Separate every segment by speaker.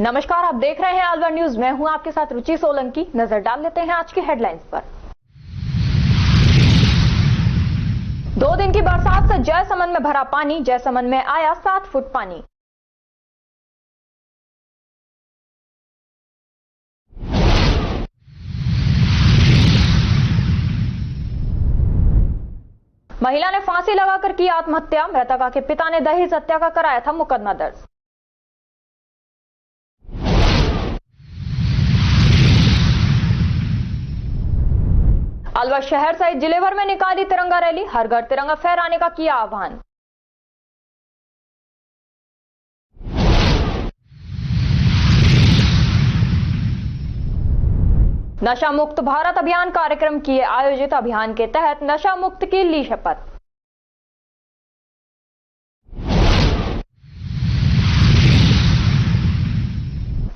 Speaker 1: नमस्कार, आप देख रहे हैं अलवर न्यूज। मैं हूं आपके साथ रुचि सोलंकी। नजर डाल लेते हैं आज की हेडलाइंस पर। 2 दिन की बरसात से जयसमंद में भरा पानी। जयसमंद में आया 7 फुट पानी। महिला ने फांसी लगाकर की आत्महत्या। मृतका के पिता ने दहेज हत्या का कराया था मुकदमा दर्ज। अलवर शहर सहित जिले भर में निकाली तिरंगा रैली। हर घर तिरंगा फहराने का किया आह्वान। नशा मुक्त भारत अभियान कार्यक्रम किए आयोजित। अभियान के तहत नशा मुक्त की ली शपथ।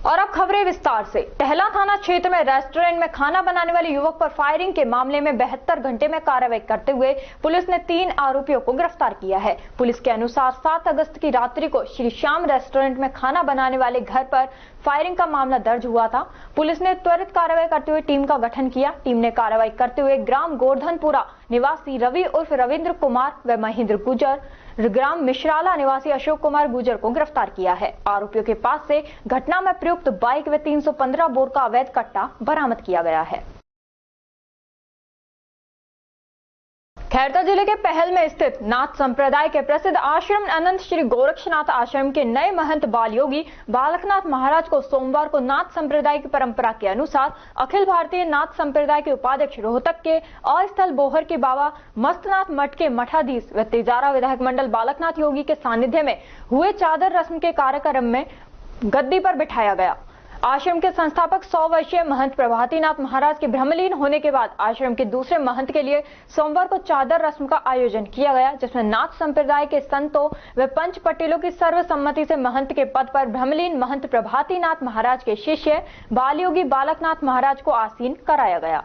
Speaker 1: और अब खबरें विस्तार से। टहला थाना क्षेत्र में रेस्टोरेंट में खाना बनाने वाले युवक पर फायरिंग के मामले में 72 घंटे में कार्रवाई करते हुए पुलिस ने 3 आरोपियों को गिरफ्तार किया है। पुलिस के अनुसार 7 अगस्त की रात्रि को श्री श्याम रेस्टोरेंट में खाना बनाने वाले घर पर फायरिंग का मामला दर्ज हुआ था। पुलिस ने त्वरित कार्रवाई करते हुए टीम का गठन किया। टीम ने कार्रवाई करते हुए ग्राम गोवर्धनपुरा निवासी रवि उर्फ रविंद्र कुमार व महेंद्र गुजर, ग्राम मिश्राला निवासी अशोक कुमार गुजर को गिरफ्तार किया है। आरोपियों के पास से घटना में प्रयुक्त बाइक व 315 बोर का अवैध कट्टा बरामद किया गया है। खैरता जिले के पहल में स्थित नाथ संप्रदाय के प्रसिद्ध आश्रम अनंत श्री गोरक्षनाथ आश्रम के नए महंत बाल योगी बालकनाथ महाराज को सोमवार को नाथ संप्रदाय की परंपरा के अनुसार अखिल भारतीय नाथ संप्रदाय के उपाध्यक्ष रोहतक के अस्थल बोहर के बाबा मस्तनाथ मठ के मठाधीश व तिजारा विधायक मंडल बालकनाथ योगी के सानिध्य में हुए चादर रस्म के कार्यक्रम में गद्दी पर बिठाया गया। आश्रम के संस्थापक 100 वर्षीय महंत प्रभातीनाथ महाराज के ब्रह्मलीन होने के बाद आश्रम के दूसरे महंत के लिए सोमवार को चादर रस्म का आयोजन किया गया, जिसमें नाथ संप्रदाय के संतों व पंच पटेलों की सर्वसम्मति से महंत के पद पर ब्रह्मलीन महंत प्रभातीनाथ महाराज के शिष्य बालयोगी बालकनाथ महाराज को आसीन कराया गया।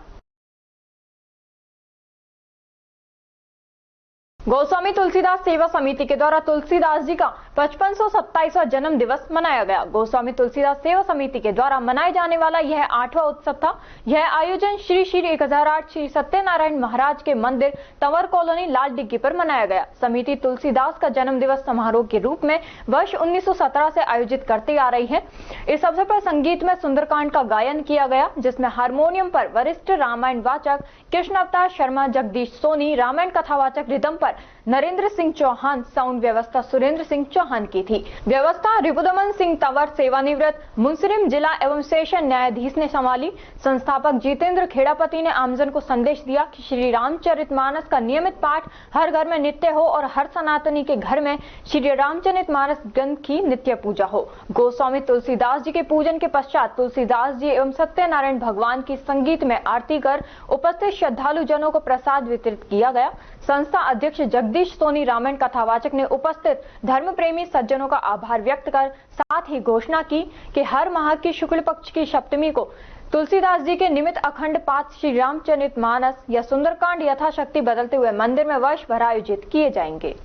Speaker 1: गोस्वामी तुलसीदास सेवा समिति के द्वारा तुलसीदास जी का 5527वां जन्म दिवस मनाया गया। गोस्वामी तुलसीदास सेवा समिति के द्वारा मनाए जाने वाला यह 8वां उत्सव था। यह आयोजन श्री 1008 श्री सत्यनारायण महाराज के मंदिर तंवर कॉलोनी लाल डिग्गी पर मनाया गया। समिति तुलसीदास का जन्म दिवस समारोह के रूप में वर्ष 1917 से आयोजित करती आ रही है। इस अवसर पर संगीत में सुंदरकांड का गायन किया गया, जिसमें हारमोनियम पर वरिष्ठ रामायण वाचक कृष्ण अवतार शर्मा, जगदीश सोनी रामायण कथावाचक, रिदम पर नरेंद्र सिंह चौहान, साउंड व्यवस्था सुरेंद्र सिंह चौहान की थी। व्यवस्था रिपुदमन सिंह तंवर सेवानिवृत्त मुंसिम जिला एवं सेशन न्यायाधीश ने संभाली। संस्थापक जितेंद्र खेड़ापति ने आमजन को संदेश दिया कि श्री रामचरितमानस का नियमित पाठ हर घर में नित्य हो और हर सनातनी के घर में श्री रामचरितमानस ग्रंथ की नित्य पूजा हो। गोस्वामी तुलसीदास जी के पूजन के पश्चात तुलसीदास जी एवं सत्यनारायण भगवान की संगीत में आरती कर उपस्थित श्रद्धालु जनों को प्रसाद वितरित किया गया। संस्था अध्यक्ष जगदीश सोनी रामायण कथावाचक ने उपस्थित धर्म प्रेमी सज्जनों का आभार व्यक्त कर साथ ही घोषणा की कि हर माह की शुक्ल पक्ष की सप्तमी को तुलसीदास जी के निमित्त अखंड पाठ श्री रामचरितमानस या सुंदरकांड यथाशक्ति बदलते हुए मंदिर में वर्ष भर आयोजित किए जाएंगे।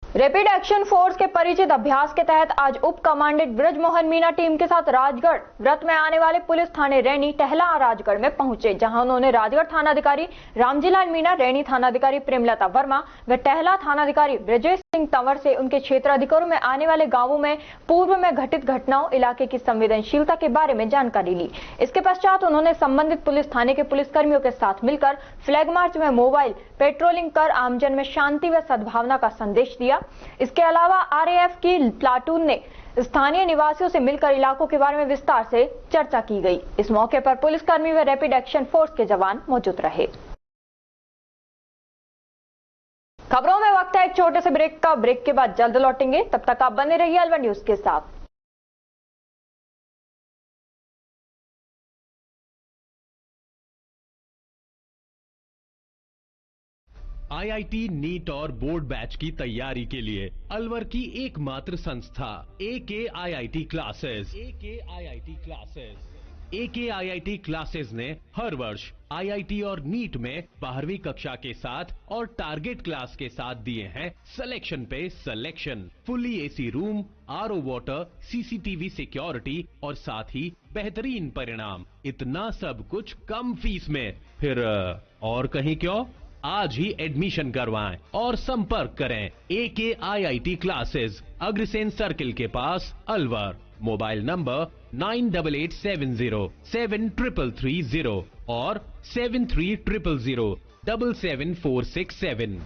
Speaker 1: रैपिड एक्शन फोर्स के परिचित अभ्यास के तहत आज उप कमांडेंट ब्रजमोहन मीना टीम के साथ राजगढ़ व्रत में आने वाले पुलिस थाने रैनी टहला राजगढ़ में पहुंचे, जहां उन्होंने राजगढ़ थानाधिकारी रामजीलाल मीना, रैनी थानाधिकारी प्रेमलता वर्मा व टहला थानाधिकारी ब्रजेश सिंह तंवर से उनके क्षेत्राधिकारों में आने वाले गांवों में पूर्व में घटित घटनाओं, इलाके की संवेदनशीलता के बारे में जानकारी ली। इसके पश्चात उन्होंने संबंधित पुलिस थाने के पुलिसकर्मियों के साथ मिलकर फ्लैग मार्च में मोबाइल पेट्रोलिंग कर आमजन में शांति व सद्भावना का संदेश दिया। इसके अलावा आरएएफ की प्लाटून ने स्थानीय निवासियों से मिलकर इलाकों के बारे में विस्तार से चर्चा की गई। इस मौके पर पुलिसकर्मी व रैपिड एक्शन फोर्स के जवान मौजूद रहे। खबरों में वक्त है एक छोटे से ब्रेक का। ब्रेक के बाद जल्द लौटेंगे, तब तक आप बने रहिए अलवर न्यूज के साथ।
Speaker 2: आईआईटी नीट और बोर्ड बैच की तैयारी के लिए अलवर की एकमात्र संस्था एके आईआईटी क्लासेस। AKIIT क्लासेस ने हर वर्ष IIT और नीट में 12वीं कक्षा के साथ और टारगेट क्लास के साथ दिए हैं सिलेक्शन पे selection. Fully AC room, RO water, CCTV security और साथ ही बेहतरीन परिणाम। इतना सब कुछ कम फीस में, फिर और कहीं क्यों? आज ही एडमिशन करवाएं और संपर्क करें AKIIT क्लासेस, अग्रसेन सर्किल के पास, अलवर। मोबाइल नंबर 9870733330 और 7300077467।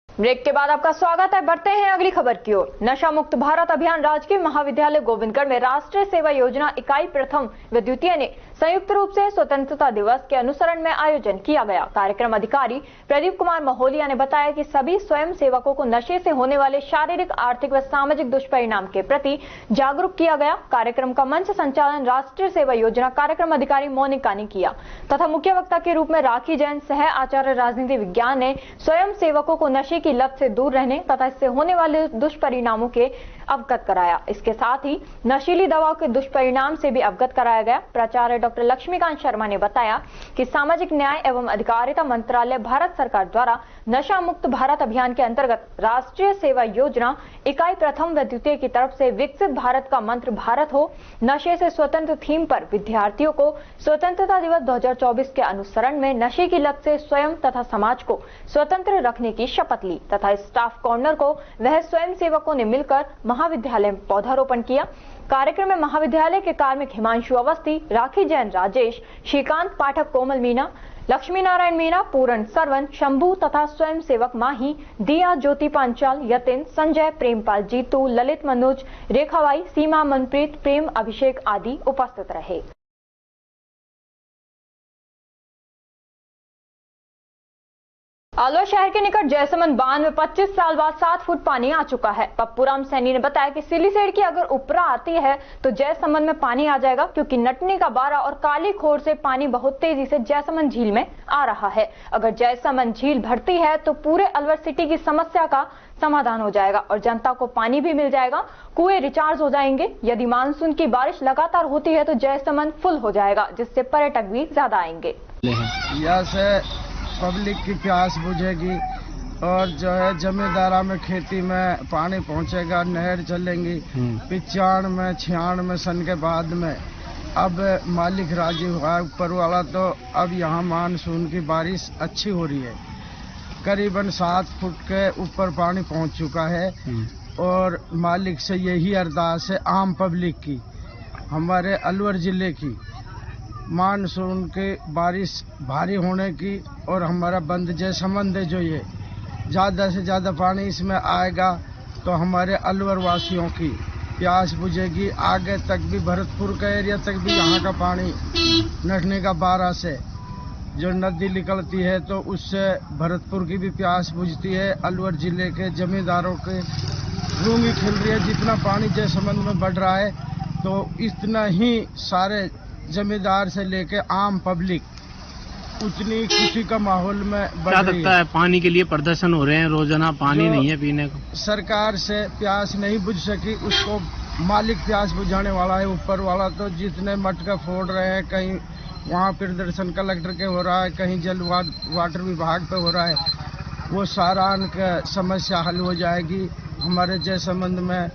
Speaker 1: ब्रेक के बाद आपका स्वागत है। बढ़ते हैं अगली खबर की ओर। नशा मुक्त भारत अभियान राजकीय महाविद्यालय गोविंदगढ़ में राष्ट्रीय सेवा योजना इकाई प्रथम व द्वितीय ने संयुक्त रूप से स्वतंत्रता दिवस के अनुसरण में आयोजन किया गया। कार्यक्रम अधिकारी प्रदीप कुमार महोलिया ने बताया कि सभी स्वयं सेवकों को नशे से होने वाले शारीरिक, आर्थिक व सामाजिक दुष्परिणाम के प्रति जागरूक किया गया। कार्यक्रम का मंच संचालन राष्ट्रीय सेवा योजना कार्यक्रम अधिकारी मोनिका ने किया तथा मुख्य वक्ता के रूप में राखी जैन, सह आचार्य राजनीति विज्ञान, ने स्वयं सेवकों को नशे की लत से दूर रहने तथा इससे होने वाले दुष्परिणामों के अवगत कराया। इसके साथ ही नशीली दवाओं के दुष्परिणाम से भी अवगत कराया गया। प्राचार्य डॉक्टर लक्ष्मीकांत शर्मा ने बताया कि सामाजिक न्याय एवं अधिकारिता मंत्रालय भारत सरकार द्वारा नशा मुक्त भारत अभियान के अंतर्गत राष्ट्रीय सेवा योजना इकाई प्रथम व द्वितीय की तरफ से विकसित भारत का मंत्र भारत हो, नशे से स्वतंत्र थीम पर विद्यार्थियों को स्वतंत्रता दिवस 2024 के अनुसरण में नशे की लत से स्वयं तथा समाज को स्वतंत्र रखने की शपथ ली तथा स्टाफ कॉर्नर को वह स्वयं सेवकों ने मिलकर महाविद्यालय में पौधारोपण किया। कार्यक्रम में महाविद्यालय के कार्मिक हिमांशु अवस्थी, राखी जैन राजेश, श्रीकांत पाठक, कोमल मीना, लक्ष्मी नारायण मीना, पूरण सरवन, शंभू तथा स्वयं सेवक माही, दिया, ज्योति पांचाल, यतिन, संजय, प्रेमपाल, जीतू, ललित, मनोज, रेखाबाई, सीमा, मनप्रीत, प्रेम, अभिषेक आदि उपस्थित रहे। अलवर शहर के निकट जयसमंद बांध में 25 साल बाद 7 फुट पानी आ चुका है। पप्पूराम सैनी ने बताया कि सिलीसेड़ की अगर उपरा आती है तो जयसमंद में पानी आ जाएगा, क्योंकि नटनी का बारा और काली खोर से पानी बहुत तेजी से जयसमंद झील में आ रहा है। अगर जयसमंद झील भरती है तो पूरे अलवर सिटी की समस्या का समाधान हो जाएगा और जनता को पानी भी मिल जाएगा, कुएं रिचार्ज हो जाएंगे। यदि मानसून की बारिश लगातार होती है तो जयसमंद फुल हो जाएगा, जिससे पर्यटक भी ज्यादा आएंगे।
Speaker 3: पब्लिक की प्यास बुझेगी और जो है जमींदारा में खेती में पानी पहुंचेगा, नहर चलेंगी। 95 96 सन के बाद में अब मालिक राजी हुआ ऊपर वाला, तो अब यहाँ मानसून की बारिश अच्छी हो रही है। करीबन 7 फुट के ऊपर पानी पहुंच चुका है और मालिक से यही अरदास है आम पब्लिक की, हमारे अलवर जिले की, मानसून की बारिश भारी होने की और हमारा बंद जयसमंद जो ये ज़्यादा से ज़्यादा पानी इसमें आएगा तो हमारे अलवर वासियों की प्यास बुझेगी। आगे तक भी भरतपुर का एरिया तक भी यहाँ का पानी नटने का बारा से जो नदी निकलती है तो उससे भरतपुर की भी प्यास बुझती है। अलवर जिले के जमींदारों के रूंगी खिल रही है। जितना पानी जयसमंद में बढ़ रहा है तो इतना ही सारे जमींदार से लेके आम पब्लिक उतनी खुशी का माहौल में बढ़ रही है।
Speaker 4: क्या लगता है पानी के लिए प्रदर्शन हो रहे हैं, रोजाना पानी नहीं है पीने को?
Speaker 3: सरकार से प्यास नहीं बुझ सकी, उसको मालिक प्यास बुझाने वाला है ऊपर वाला। तो जितने मटका फोड़ रहे हैं, कहीं वहाँ प्रदर्शन कलेक्टर के हो रहा है, कहीं जल वाटर विभाग पे हो रहा है, वो सारा उनका समस्या हल हो जाएगी। हमारे जयसमंद में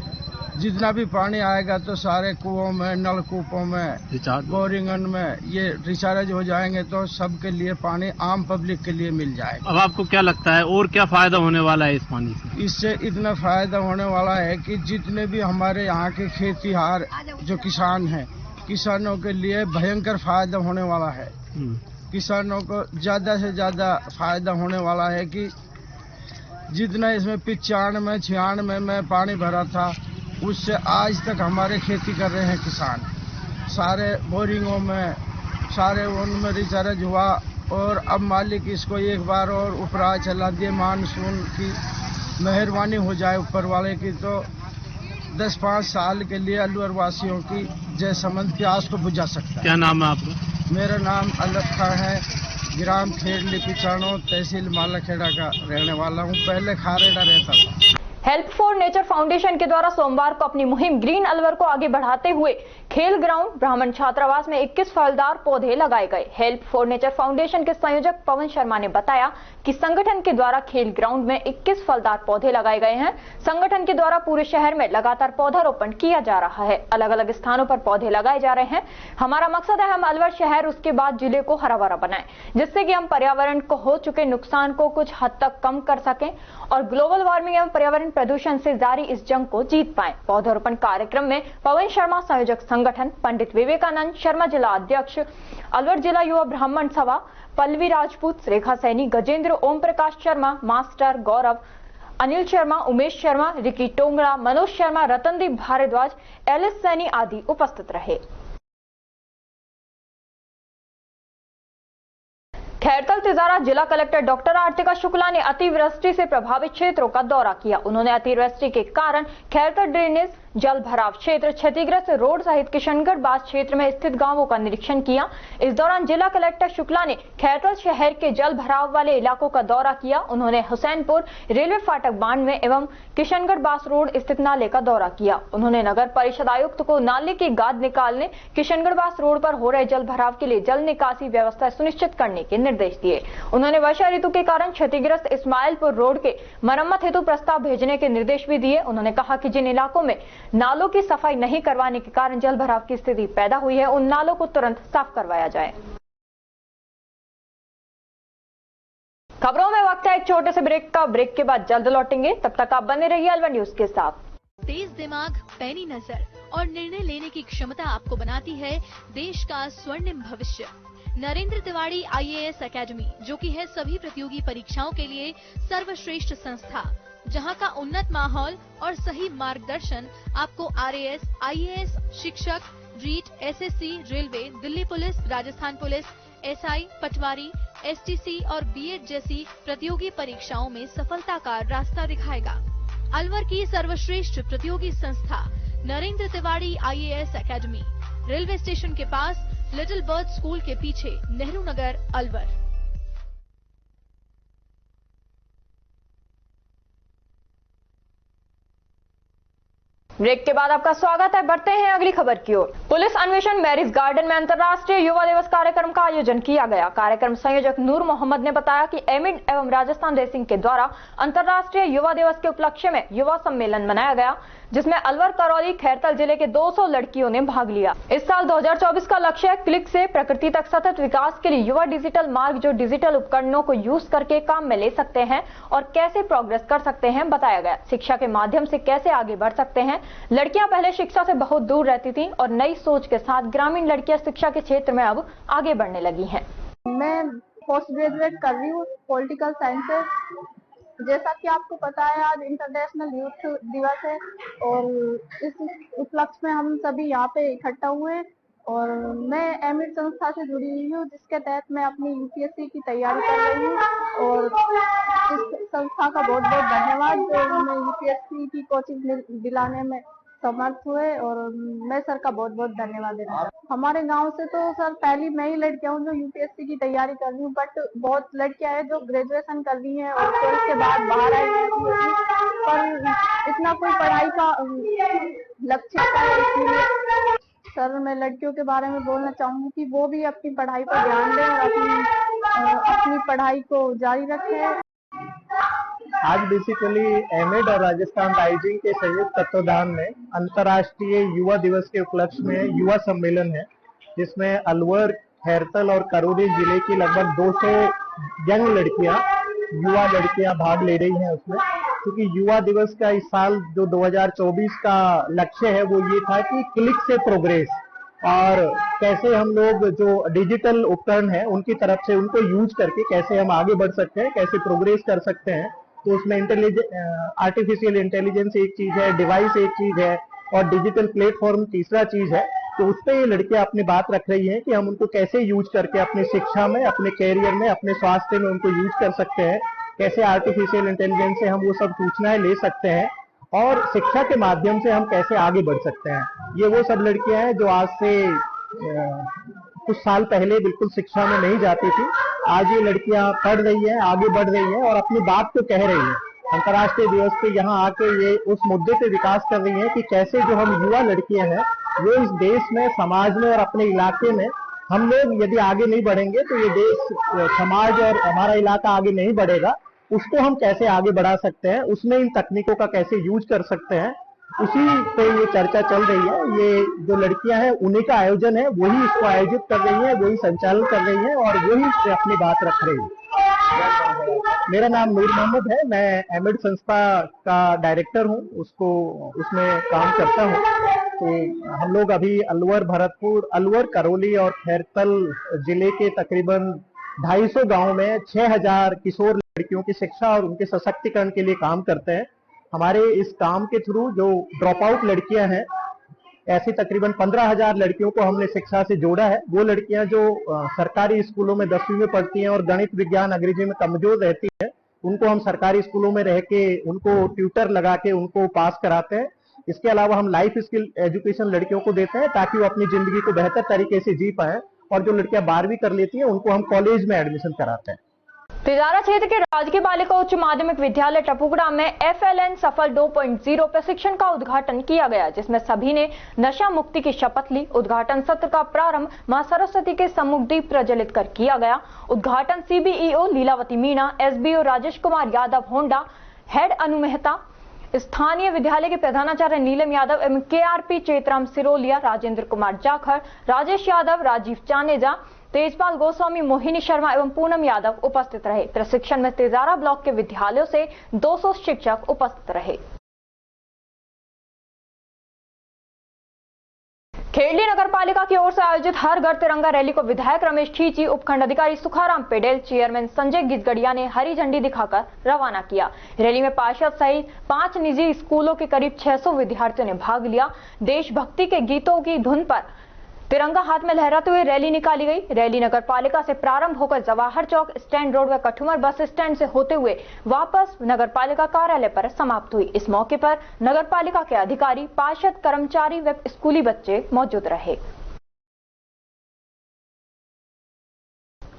Speaker 3: जितना भी पानी आएगा तो सारे कुओं में, नलकूपों में, बोरिंगन में ये रिचार्ज हो जाएंगे तो सबके लिए पानी आम पब्लिक के लिए मिल जाएगा।
Speaker 4: अब आपको क्या लगता है और क्या फायदा होने वाला है इस पानी से?
Speaker 3: इससे इतना फायदा होने वाला है कि जितने भी हमारे यहाँ के खेतीहार जो किसान हैं, किसानों के लिए भयंकर फायदा होने वाला है। किसानों को ज्यादा से ज्यादा फायदा होने वाला है कि जितना इसमें 95 96 में पानी भरा था उससे आज तक हमारे खेती कर रहे हैं किसान। सारे बोरिंगों में, सारे उनमें रिचार्ज हुआ और अब मालिक इसको एक बार और ऊपरा चला दिए। मानसून की मेहरबानी हो जाए ऊपर वाले की तो 10-5 साल के लिए अलवर वासियों की जयसमंद प्यास को बुझा सकता है।
Speaker 4: क्या नाम है आपका?
Speaker 3: मेरा नाम अलग खां है। ग्राम खेड़ली पिचानो तहसील मालाखेड़ा का रहने वाला हूँ। पहले खारेड़ा रहता था।
Speaker 1: हेल्प फॉर नेचर फाउंडेशन के द्वारा सोमवार को अपनी मुहिम ग्रीन अलवर को आगे बढ़ाते हुए खेल ग्राउंड ब्राह्मण छात्रावास में 21 फलदार पौधे लगाए गए। हेल्प फॉर नेचर फाउंडेशन के संयोजक पवन शर्मा ने बताया कि संगठन के द्वारा खेल ग्राउंड में 21 फलदार पौधे लगाए गए हैं। संगठन के द्वारा पूरे शहर में लगातार पौधारोपण किया जा रहा है। अलग अलग स्थानों पर पौधे लगाए जा रहे हैं। हमारा मकसद है हम अलवर शहर उसके बाद जिले को हरा भरा बनाएं, जिससे कि हम पर्यावरण को हो चुके नुकसान को कुछ हद तक कम कर सकें और ग्लोबल वार्मिंग एवं पर्यावरण प्रदूषण से जारी इस जंग को जीत पाएं। पौधारोपण कार्यक्रम में पवन शर्मा संयोजक संगठन, पंडित विवेकानंद शर्मा जिला अध्यक्ष, अलवर जिला युवा ब्राह्मण सभा, पल्लवी राजपूत, रेखा सैनी, गजेंद्र, ओम प्रकाश शर्मा, मास्टर गौरव, अनिल शर्मा, उमेश शर्मा, रिकी टोंगड़ा, मनोज शर्मा, रतनदीप भारद्वाज, एलिस सैनी आदि उपस्थित रहे। खैरतल तिजारा जिला कलेक्टर डॉक्टर आर्तिका शुक्ला ने अतिवृष्टि से प्रभावित क्षेत्रों का दौरा किया। उन्होंने अतिवृष्टि के कारण खैरतल ड्रेनेज, जल भराव क्षेत्र, क्षतिग्रस्त रोड सहित किशनगढ़ बास क्षेत्र में स्थित गांवों का निरीक्षण किया। इस दौरान जिला कलेक्टर शुक्ला ने खैरतल शहर के जल भराव वाले इलाकों का दौरा किया। उन्होंने हुसैनपुर रेलवे फाटक बांध में एवं किशनगढ़ बास रोड स्थित नाले का दौरा किया। उन्होंने नगर परिषद आयुक्त को नाले की गाद निकालने, किशनगढ़ बास रोड पर हो रहे जल भराव के लिए जल निकासी व्यवस्था सुनिश्चित करने के निर्देश दिए। उन्होंने वर्षा ऋतु के कारण क्षतिग्रस्त इस्माइलपुर रोड के मरम्मत हेतु प्रस्ताव भेजने के निर्देश भी दिए। उन्होंने कहा कि जिन इलाकों में नालों की सफाई नहीं करवाने के कारण जल भराव की स्थिति पैदा हुई है, उन नालों को तुरंत साफ करवाया जाए। खबरों में वक्त है एक छोटे से ब्रेक का। ब्रेक के बाद जल्द लौटेंगे, तब तक आप बने रहिए अलवर न्यूज के साथ।
Speaker 5: तेज दिमाग, पैनी नजर और निर्णय लेने की क्षमता आपको बनाती है देश का स्वर्णिम भविष्य। नरेंद्र तिवारी IAS एकेडमी, जो कि है सभी प्रतियोगी परीक्षाओं के लिए सर्वश्रेष्ठ संस्था, जहां का उन्नत माहौल और सही मार्गदर्शन आपको RAS, IAS, शिक्षक, REET, SSC, railway, Delhi police, Rajasthan police, SI, patwari, STC और B.Ed जैसी प्रतियोगी परीक्षाओं में सफलता का रास्ता दिखाएगा। अलवर की सर्वश्रेष्ठ प्रतियोगी संस्था Narendra Tiwari IAS academy, railway station के पास, लिटिल बर्ड स्कूल के पीछे, नेहरू नगर, अलवर।
Speaker 1: ब्रेक के बाद आपका स्वागत है। बढ़ते हैं अगली खबर की ओर। पुलिस अन्वेषण मैरिज गार्डन में अंतर्राष्ट्रीय युवा दिवस कार्यक्रम का आयोजन किया गया। कार्यक्रम संयोजक नूर मोहम्मद ने बताया कि एमिड एवं राजस्थान रेसिंग के द्वारा अंतर्राष्ट्रीय युवा दिवस के उपलक्ष्य में युवा सम्मेलन मनाया गया, जिसमें अलवर, करौली, खैरतल जिले के 200 लड़कियों ने भाग लिया। इस साल 2024 का लक्ष्य है क्लिक से प्रकृति तक सतत विकास के लिए युवा डिजिटल मार्ग, जो डिजिटल उपकरणों को यूज करके काम में ले सकते हैं और कैसे प्रोग्रेस कर सकते हैं बताया गया। शिक्षा के माध्यम से कैसे आगे बढ़ सकते हैं। लड़कियां पहले शिक्षा से बहुत दूर रहती थीं और नई सोच के साथ ग्रामीण लड़कियां शिक्षा के क्षेत्र में अब आगे बढ़ने लगी हैं।
Speaker 6: मैं पोस्ट ग्रेजुएट कर रही हूँ पॉलिटिकल साइंस से। जैसा कि आपको पता है, आज इंटरनेशनल यूथ दिवस है और इस उपलक्ष्य में हम सभी यहाँ पे इकट्ठा हुए और मैं एमिड संस्था से जुड़ी हुई हूँ, जिसके तहत मैं अपनी UPSC की तैयारी कर रही हूँ और इस संस्था का बहुत बहुत धन्यवाद जो हमें UPSC की कोचिंग दिलाने में समर्थ हुए और मैं सर का बहुत बहुत धन्यवाद देता हूँ। हमारे गांव से तो सर पहली मैं ही लड़कियां हूँ जो UPSC की तैयारी कर रही हूँ, बट बहुत लड़कियां हैं जो ग्रेजुएशन कर रही हैं और 12th के बाद बाहर आई हैं, पर इतना कोई पढ़ाई का लक्ष्य है। इसलिए सर मैं लड़कियों के बारे में बोलना चाहूंगी कि वो भी अपनी पढ़ाई पर ध्यान दें और अपनी पढ़ाई को जारी रखें।
Speaker 7: आज बेसिकली एमिड और राजस्थान राइजिंग के संयुक्त तत्वाधान में अंतर्राष्ट्रीय युवा दिवस के उपलक्ष्य में युवा सम्मेलन है, जिसमें अलवर, खैरतल और करौली जिले की लगभग 200 यंग लड़कियां, युवा लड़कियां भाग ले रही हैं उसमें। क्योंकि युवा दिवस का इस साल जो 2024 का लक्ष्य है वो ये था कि क्लिक से प्रोग्रेस और कैसे हम लोग जो डिजिटल उपकरण है उनकी तरफ से उनको यूज करके कैसे हम आगे बढ़ सकते हैं, कैसे प्रोग्रेस कर सकते हैं। तो उसमें आर्टिफिशियल इंटेलिजेंस एक चीज है, डिवाइस एक चीज है और डिजिटल प्लेटफॉर्म तीसरा चीज है। तो उस पर ये लड़कियां अपनी बात रख रही हैं कि हम उनको कैसे यूज करके अपनी शिक्षा में, अपने कैरियर में, अपने स्वास्थ्य में उनको यूज कर सकते हैं, कैसे आर्टिफिशियल इंटेलिजेंस से हम वो सब सूचनाएं ले सकते हैं और शिक्षा के माध्यम से हम कैसे आगे बढ़ सकते हैं। ये वो सब लड़कियां हैं जो आज से कुछ साल पहले बिल्कुल शिक्षा में नहीं जाती थी आज ये लड़कियां पढ़ रही हैं, आगे बढ़ रही हैं और अपनी बात को कह रही हैं। अंतर्राष्ट्रीय दिवस पे यहाँ आके ये उस मुद्दे पे विकास कर रही हैं कि कैसे जो हम युवा लड़कियां हैं वो इस देश में, समाज में और अपने इलाके में हम लोग यदि आगे नहीं बढ़ेंगे तो ये देश, समाज और हमारा इलाका आगे नहीं बढ़ेगा। उसको हम कैसे आगे बढ़ा सकते हैं, उसमें इन तकनीकों का कैसे यूज कर सकते हैं, उसी पे ये चर्चा चल रही है। ये जो लड़कियां हैं उन्हीं का आयोजन है, वही इसको आयोजित कर रही है, वही संचालन कर रही है और वही इस पे अपनी बात रख रही है। मेरा नाम नूर मोहम्मद है, मैं एमिड संस्था का डायरेक्टर हूँ, उसमें काम करता हूँ। तो हम लोग अभी अलवर, भरतपुर, अलवर, करौली और खैरतल जिले के तकरीबन 250 गांव में 6000 किशोर लड़कियों की शिक्षा और उनके सशक्तिकरण के लिए काम करते हैं। हमारे इस काम के थ्रू जो ड्रॉप आउट लड़कियां हैं, ऐसी तकरीबन 15,000 लड़कियों को हमने शिक्षा से जोड़ा है। वो लड़कियां जो सरकारी स्कूलों में 10वीं में पढ़ती हैं और गणित, विज्ञान, अंग्रेजी में कमजोर रहती है, उनको हम सरकारी स्कूलों में रह के उनको ट्यूटर लगा के उनको पास कराते हैं। इसके अलावा हम लाइफ स्किल एजुकेशन लड़कियों को देते हैं ताकि वो अपनी जिंदगी को बेहतर तरीके से जी पाएं। और जो लड़कियां 12वीं कर लेती हैं उनको हम कॉलेज में एडमिशन कराते हैं।
Speaker 1: तिजारा क्षेत्र के राजकीय बालिका उच्च माध्यमिक विद्यालय टपुकड़ा में FLN सफल 2.0 प्रशिक्षण का उद्घाटन किया गया, जिसमें सभी ने नशा मुक्ति की शपथ ली। उद्घाटन सत्र का प्रारंभ मां सरस्वती के सम्मुख दीप प्रज्वलित कर किया गया। उद्घाटन CBEO लीलावती मीणा, SBO राजेश कुमार यादव होंडा, हेड अनु मेहता, स्थानीय विद्यालय के प्रधानाचार्य नीलम यादव एवं KRP चेतराम सिरोलिया, राजेंद्र कुमार जाखड़, राजेश यादव, राजीव चानेजा, तेजपाल गोस्वामी, मोहिनी शर्मा एवं पूनम यादव उपस्थित रहे। प्रशिक्षण में तिजारा ब्लॉक के विद्यालयों से 200 शिक्षक उपस्थित रहे। खेड़ली नगर पालिका की ओर से आयोजित हर घर तिरंगा रैली को विधायक रमेश ठीची, उपखंड अधिकारी सुखाराम पेडेल, चेयरमैन संजय गिजगड़िया ने हरी झंडी दिखाकर रवाना किया। रैली में पार्षद सहित 5 निजी स्कूलों के करीब 600 विद्यार्थियों ने भाग लिया। देशभक्ति के गीतों की धुन पर तिरंगा हाथ में लहराते हुए रैली निकाली गई। रैली नगर पालिका से प्रारंभ होकर जवाहर चौक, स्टैंड रोड व कठुमर बस स्टैंड से होते हुए वापस नगर पालिका कार्यालय पर समाप्त हुई। इस मौके पर नगर पालिका के अधिकारी, पार्षद, कर्मचारी व स्कूली बच्चे मौजूद रहे।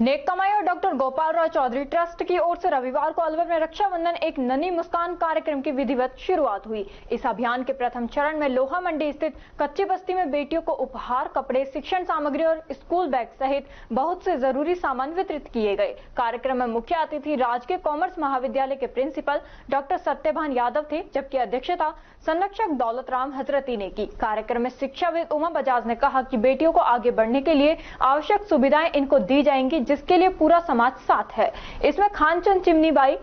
Speaker 1: नेक कमाई और डॉक्टर गोपाल राव चौधरी ट्रस्ट की ओर से रविवार को अलवर में रक्षाबंधन एक नन्ही मुस्कान कार्यक्रम की विधिवत शुरुआत हुई। इस अभियान के प्रथम चरण में लोहा मंडी स्थित कच्ची बस्ती में बेटियों को उपहार, कपड़े, शिक्षण सामग्री और स्कूल बैग सहित बहुत से जरूरी सामान वितरित किए गए। कार्यक्रम में मुख्य अतिथि राजकीय कॉमर्स महाविद्यालय के प्रिंसिपल डॉक्टर सत्यभान यादव थे, जबकि अध्यक्षता संरक्षक दौलत राम हजरती ने की। कार्यक्रम में शिक्षाविद उमा बजाज ने कहा कि बेटियों को आगे बढ़ने के लिए आवश्यक सुविधाएं इनको दी जाएंगी, जिसके लिए पूरा समाज साथ है। इसमें खानचंद चिमनीबाई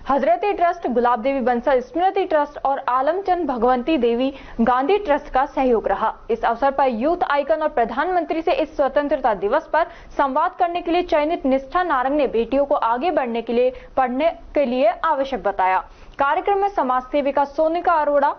Speaker 1: हजरती ट्रस्ट, गुलाब देवी बंसल स्मृति ट्रस्ट और आलमचंद भगवंती देवी गांधी ट्रस्ट का सहयोग रहा। इस अवसर पर यूथ आइकन और प्रधानमंत्री से इस स्वतंत्रता दिवस पर संवाद करने के लिए चयनित निष्ठा नारंग ने बेटियों को आगे बढ़ने के लिए पढ़ने के लिए आवश्यक बताया। कार्यक्रम में समाज सेविका सोनिका अरोड़ा,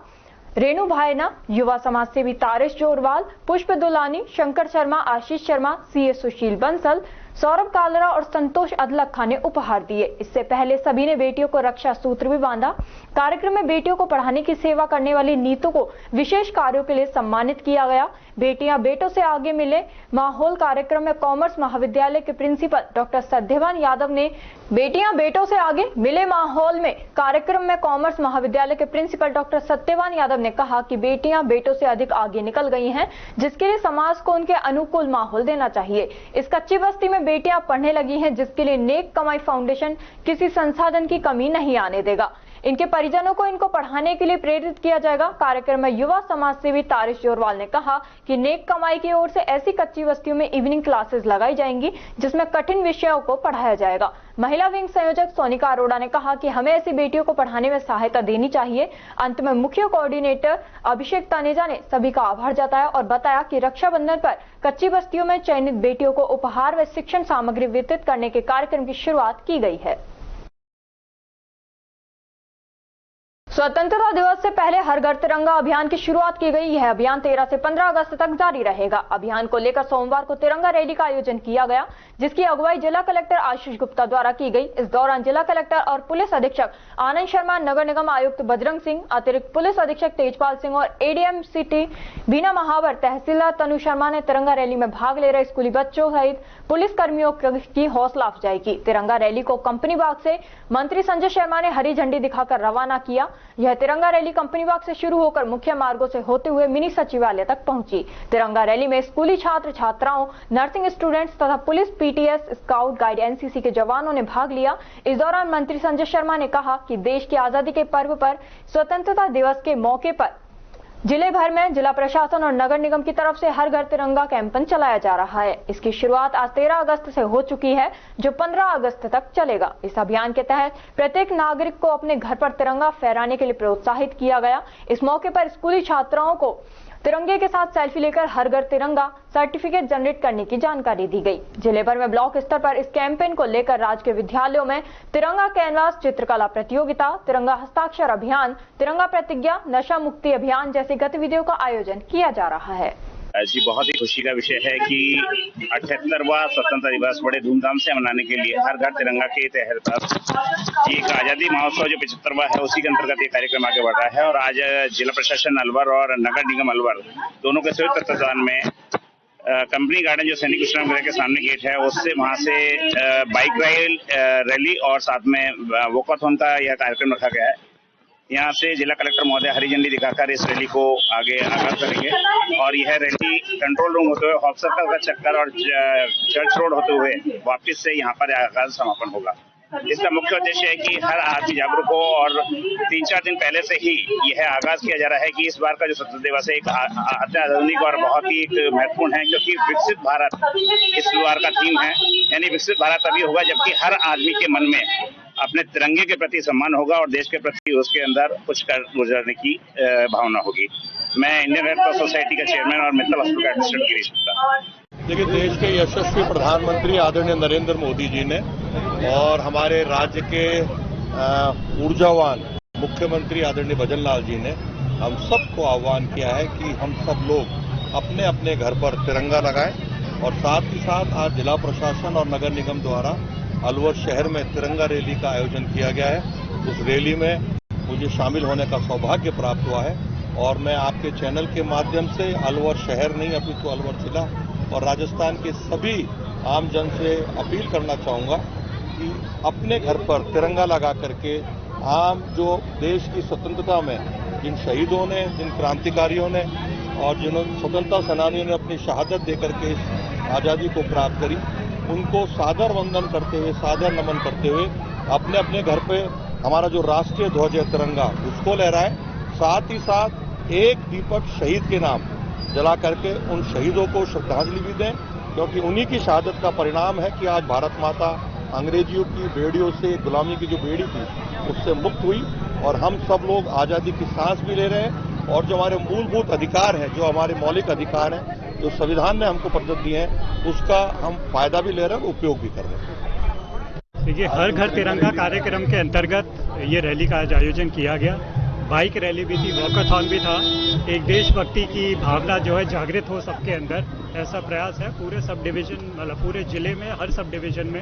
Speaker 1: रेणु भायना, युवा समाज सेवी तारिश जोरवाल, पुष्प दुलानी, शंकर शर्मा, आशीष शर्मा, CA सुशील बंसल, सौरभ कालरा और संतोष अदलखा ने उपहार दिए। इससे पहले सभी ने बेटियों को रक्षा सूत्र भी बांधा। कार्यक्रम में बेटियों को पढ़ाने की सेवा करने वाली नीतू को विशेष कार्यों के लिए सम्मानित किया गया। बेटियां बेटों से आगे मिले माहौल कार्यक्रम में कॉमर्स महाविद्यालय के प्रिंसिपल डॉक्टर सत्यभान यादव ने बेटियां बेटों से आगे मिले माहौल में कार्यक्रम में कॉमर्स महाविद्यालय के प्रिंसिपल डॉक्टर सत्यभान यादव ने कहा कि बेटियां बेटों से अधिक आगे निकल गई हैं, जिसके लिए समाज को उनके अनुकूल माहौल देना चाहिए। इस कच्ची बस्ती में बेटियां पढ़ने लगी हैं, जिसके लिए नेक कमाई फाउंडेशन किसी संसाधन की कमी नहीं आने देगा। इनके परिजनों को इनको पढ़ाने के लिए प्रेरित किया जाएगा। कार्यक्रम में युवा समाज सेवी तारिश जोरवाल ने कहा कि नेक कमाई की ओर से ऐसी कच्ची बस्तियों में इवनिंग क्लासेस लगाई जाएंगी, जिसमें कठिन विषयों को पढ़ाया जाएगा। महिला विंग संयोजक सोनिका अरोड़ा ने कहा कि हमें ऐसी बेटियों को पढ़ाने में सहायता देनी चाहिए। अंत में मुख्य कोऑर्डिनेटर अभिषेक तनेजा ने सभी का आभार जताया और बताया कि रक्षाबंधन पर कच्ची बस्तियों में चयनित बेटियों को उपहार व शिक्षण सामग्री वितरित करने के कार्यक्रम की शुरुआत की गई है। स्वतंत्रता दिवस से पहले हर घर तिरंगा अभियान की शुरुआत की गई। यह अभियान 13 से 15 अगस्त तक जारी रहेगा। अभियान को लेकर सोमवार को तिरंगा रैली का आयोजन किया गया, जिसकी अगुवाई जिला कलेक्टर आशीष गुप्ता द्वारा की गई। इस दौरान जिला कलेक्टर और पुलिस अधीक्षक आनंद शर्मा, नगर निगम आयुक्त बजरंग सिंह, अतिरिक्त पुलिस अधीक्षक तेजपाल सिंह और एडीएम सिटी बीना महावर, तहसीलदार तनु शर्मा ने तिरंगा रैली में भाग ले रहे स्कूली बच्चों सहित पुलिस कर्मियों की हौसला अफजाई की। तिरंगा रैली को कंपनी बाग से मंत्री संजय शर्मा ने हरी झंडी दिखाकर रवाना किया। यह तिरंगा रैली कंपनी बाग से शुरू होकर मुख्य मार्गों से होते हुए मिनी सचिवालय तक पहुंची। तिरंगा रैली में स्कूली छात्र छात्राओं, नर्सिंग स्टूडेंट्स तथा police, PTS, scout guide, NCC के जवानों ने भाग लिया। इस दौरान मंत्री संजय शर्मा ने कहा कि देश की आजादी के पर्व पर स्वतंत्रता दिवस के मौके पर जिले भर में जिला प्रशासन और नगर निगम की तरफ से हर घर तिरंगा कैंपेन चलाया जा रहा है। इसकी शुरुआत आज 13 अगस्त से हो चुकी है, जो 15 अगस्त तक चलेगा। इस अभियान के तहत प्रत्येक नागरिक को अपने घर पर तिरंगा फहराने के लिए प्रोत्साहित किया गया। इस मौके पर स्कूली छात्राओं को तिरंगे के साथ सेल्फी लेकर हर घर तिरंगा सर्टिफिकेट जनरेट करने की जानकारी दी गई। जिले भर में ब्लॉक स्तर पर इस कैंपेन को लेकर राजकीय विद्यालयों में तिरंगा कैनवास, चित्रकला प्रतियोगिता, तिरंगा हस्ताक्षर अभियान, तिरंगा प्रतिज्ञा, नशा मुक्ति अभियान जैसी गतिविधियों का आयोजन किया जा रहा है।
Speaker 8: ऐसी बहुत ही खुशी का विषय है कि 78वां स्वतंत्रता दिवस बड़े धूमधाम से मनाने के लिए हर घर तिरंगा के तहत एक आजादी महोत्सव जो 75वां है उसी के अंतर्गत ये कार्यक्रम आगे बढ़ रहा है। और आज जिला प्रशासन अलवर और नगर निगम अलवर दोनों के संयुक्त तत्वाधान में कंपनी गार्डन जो सैनिक विश्राम गृह के सामने गेट है उससे वहां से बाइक रैली और साथ में वॉकथॉन का यह कार्यक्रम रखा गया है। यहाँ से जिला कलेक्टर महोदय हरी झंडी दिखाकर इस रैली को आगे आगाज करेंगे और यह रैली कंट्रोल रूम होते हुए हॉफ सर्कल का चक्कर और चर्च रोड होते हुए वापस से यहाँ पर आगाज समापन होगा। इसका मुख्य उद्देश्य है कि हर आदमी जागरूक हो और 3-4 दिन पहले से ही यह आगाज किया जा रहा है कि इस बार का जो स्वतंत्रता दिवस है एक अत्याधुनिक और बहुत ही महत्वपूर्ण है, क्योंकि विकसित भारत इस बार का थीम है। यानी विकसित भारत तभी होगा जबकि हर आदमी के मन में अपने तिरंगे के प्रति सम्मान होगा और देश के प्रति उसके अंदर कुछ कर गुजरने की भावना होगी। मैं इंडियन रेड क्रॉस सोसाइटी का चेयरमैन और मित्तल हॉस्पिटल का एडमिनिस्ट्रेटर गिरीश गुप्ता।
Speaker 9: देखिए, देश के यशस्वी प्रधानमंत्री आदरणीय नरेंद्र मोदी जी ने और हमारे राज्य के ऊर्जावान मुख्यमंत्री आदरणीय भजन लाल जी ने हम सबको आह्वान किया है कि हम सब लोग अपने अपने घर पर तिरंगा लगाएं और साथ ही साथ आज जिला प्रशासन और नगर निगम द्वारा अलवर शहर में तिरंगा रैली का आयोजन किया गया है। उस रैली में मुझे शामिल होने का सौभाग्य प्राप्त हुआ है और मैं आपके चैनल के माध्यम से अलवर शहर नहीं अपितु अलवर जिला और राजस्थान के सभी आम जन से अपील करना चाहूंगा कि अपने घर पर तिरंगा लगा करके आम जो देश की स्वतंत्रता में जिन शहीदों ने, जिन क्रांतिकारियों ने और जिन्होंने स्वतंत्रता सेनानियों ने अपनी शहादत देकर के इस आज़ादी को प्राप्त करी, उनको सादर वंदन करते हुए, सादर नमन करते हुए अपने अपने घर पे हमारा जो राष्ट्रीय ध्वज है तिरंगा उसको लहराएं। साथ ही साथ एक दीपक शहीद के नाम जला करके उन शहीदों को श्रद्धांजलि भी दें, क्योंकि उन्हीं की शहादत का परिणाम है कि आज भारत माता अंग्रेजियों की बेड़ियों से, गुलामी की जो बेड़ी थी उससे मुक्त हुई और हम सब लोग आज़ादी की सांस भी ले रहे हैं और जो हमारे मूलभूत अधिकार हैं, जो हमारे मौलिक अधिकार हैं, जो संविधान ने हमको प्रदत्त दिए हैं, उसका हम फायदा भी ले रहे हैं और उपयोग भी कर रहे हैं।
Speaker 10: देखिए, हर घर तिरंगा कार्यक्रम के अंतर्गत ये रैली का आज आयोजन किया गया। बाइक रैली भी थी, वॉकथॉन भी था। एक देशभक्ति की भावना जो है जागृत हो सबके अंदर, ऐसा प्रयास है। पूरे सब डिवीजन मतलब पूरे जिले में हर सब डिवीजन में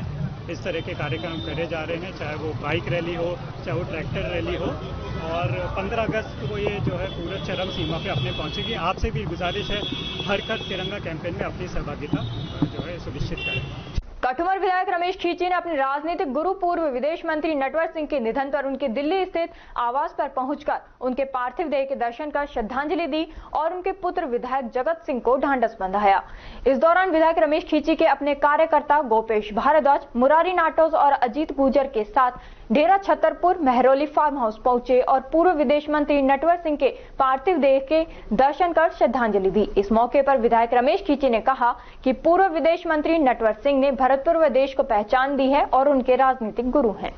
Speaker 10: इस तरह के कार्यक्रम करे जा रहे हैं, चाहे वो बाइक रैली हो, चाहे वो ट्रैक्टर रैली हो। और 15 अगस्त को ये जो है पूरे चरम सीमा पे अपने पहुंचेगी। आपसे भी गुजारिश है, हर घर तिरंगा कैंपेन में अपनी सहभागिता जो है सुनिश्चित करें।
Speaker 1: कठुमर विधायक रमेश खींची ने अपने राजनीतिक गुरु पूर्व विदेश मंत्री नटवर सिंह के निधन पर उनके दिल्ली स्थित आवास पर पहुंचकर उनके पार्थिव देह के दर्शन कर श्रद्धांजलि दी और उनके पुत्र विधायक जगत सिंह को ढांढस बंधाया। इस दौरान विधायक रमेश खींची के अपने कार्यकर्ता गोपेश भारद्वाज, मुरारी नाटोज और अजीत गुर्जर के साथ डेरा छतरपुर महरौली फार्म हाउस पहुंचे और पूर्व विदेश मंत्री नटवर सिंह के पार्थिव देह के दर्शन कर श्रद्धांजलि दी। इस मौके पर विधायक रमेश खींची ने कहा कि पूर्व विदेश मंत्री नटवर सिंह ने भरतपुर व देश को पहचान दी है और उनके राजनीतिक गुरु हैं।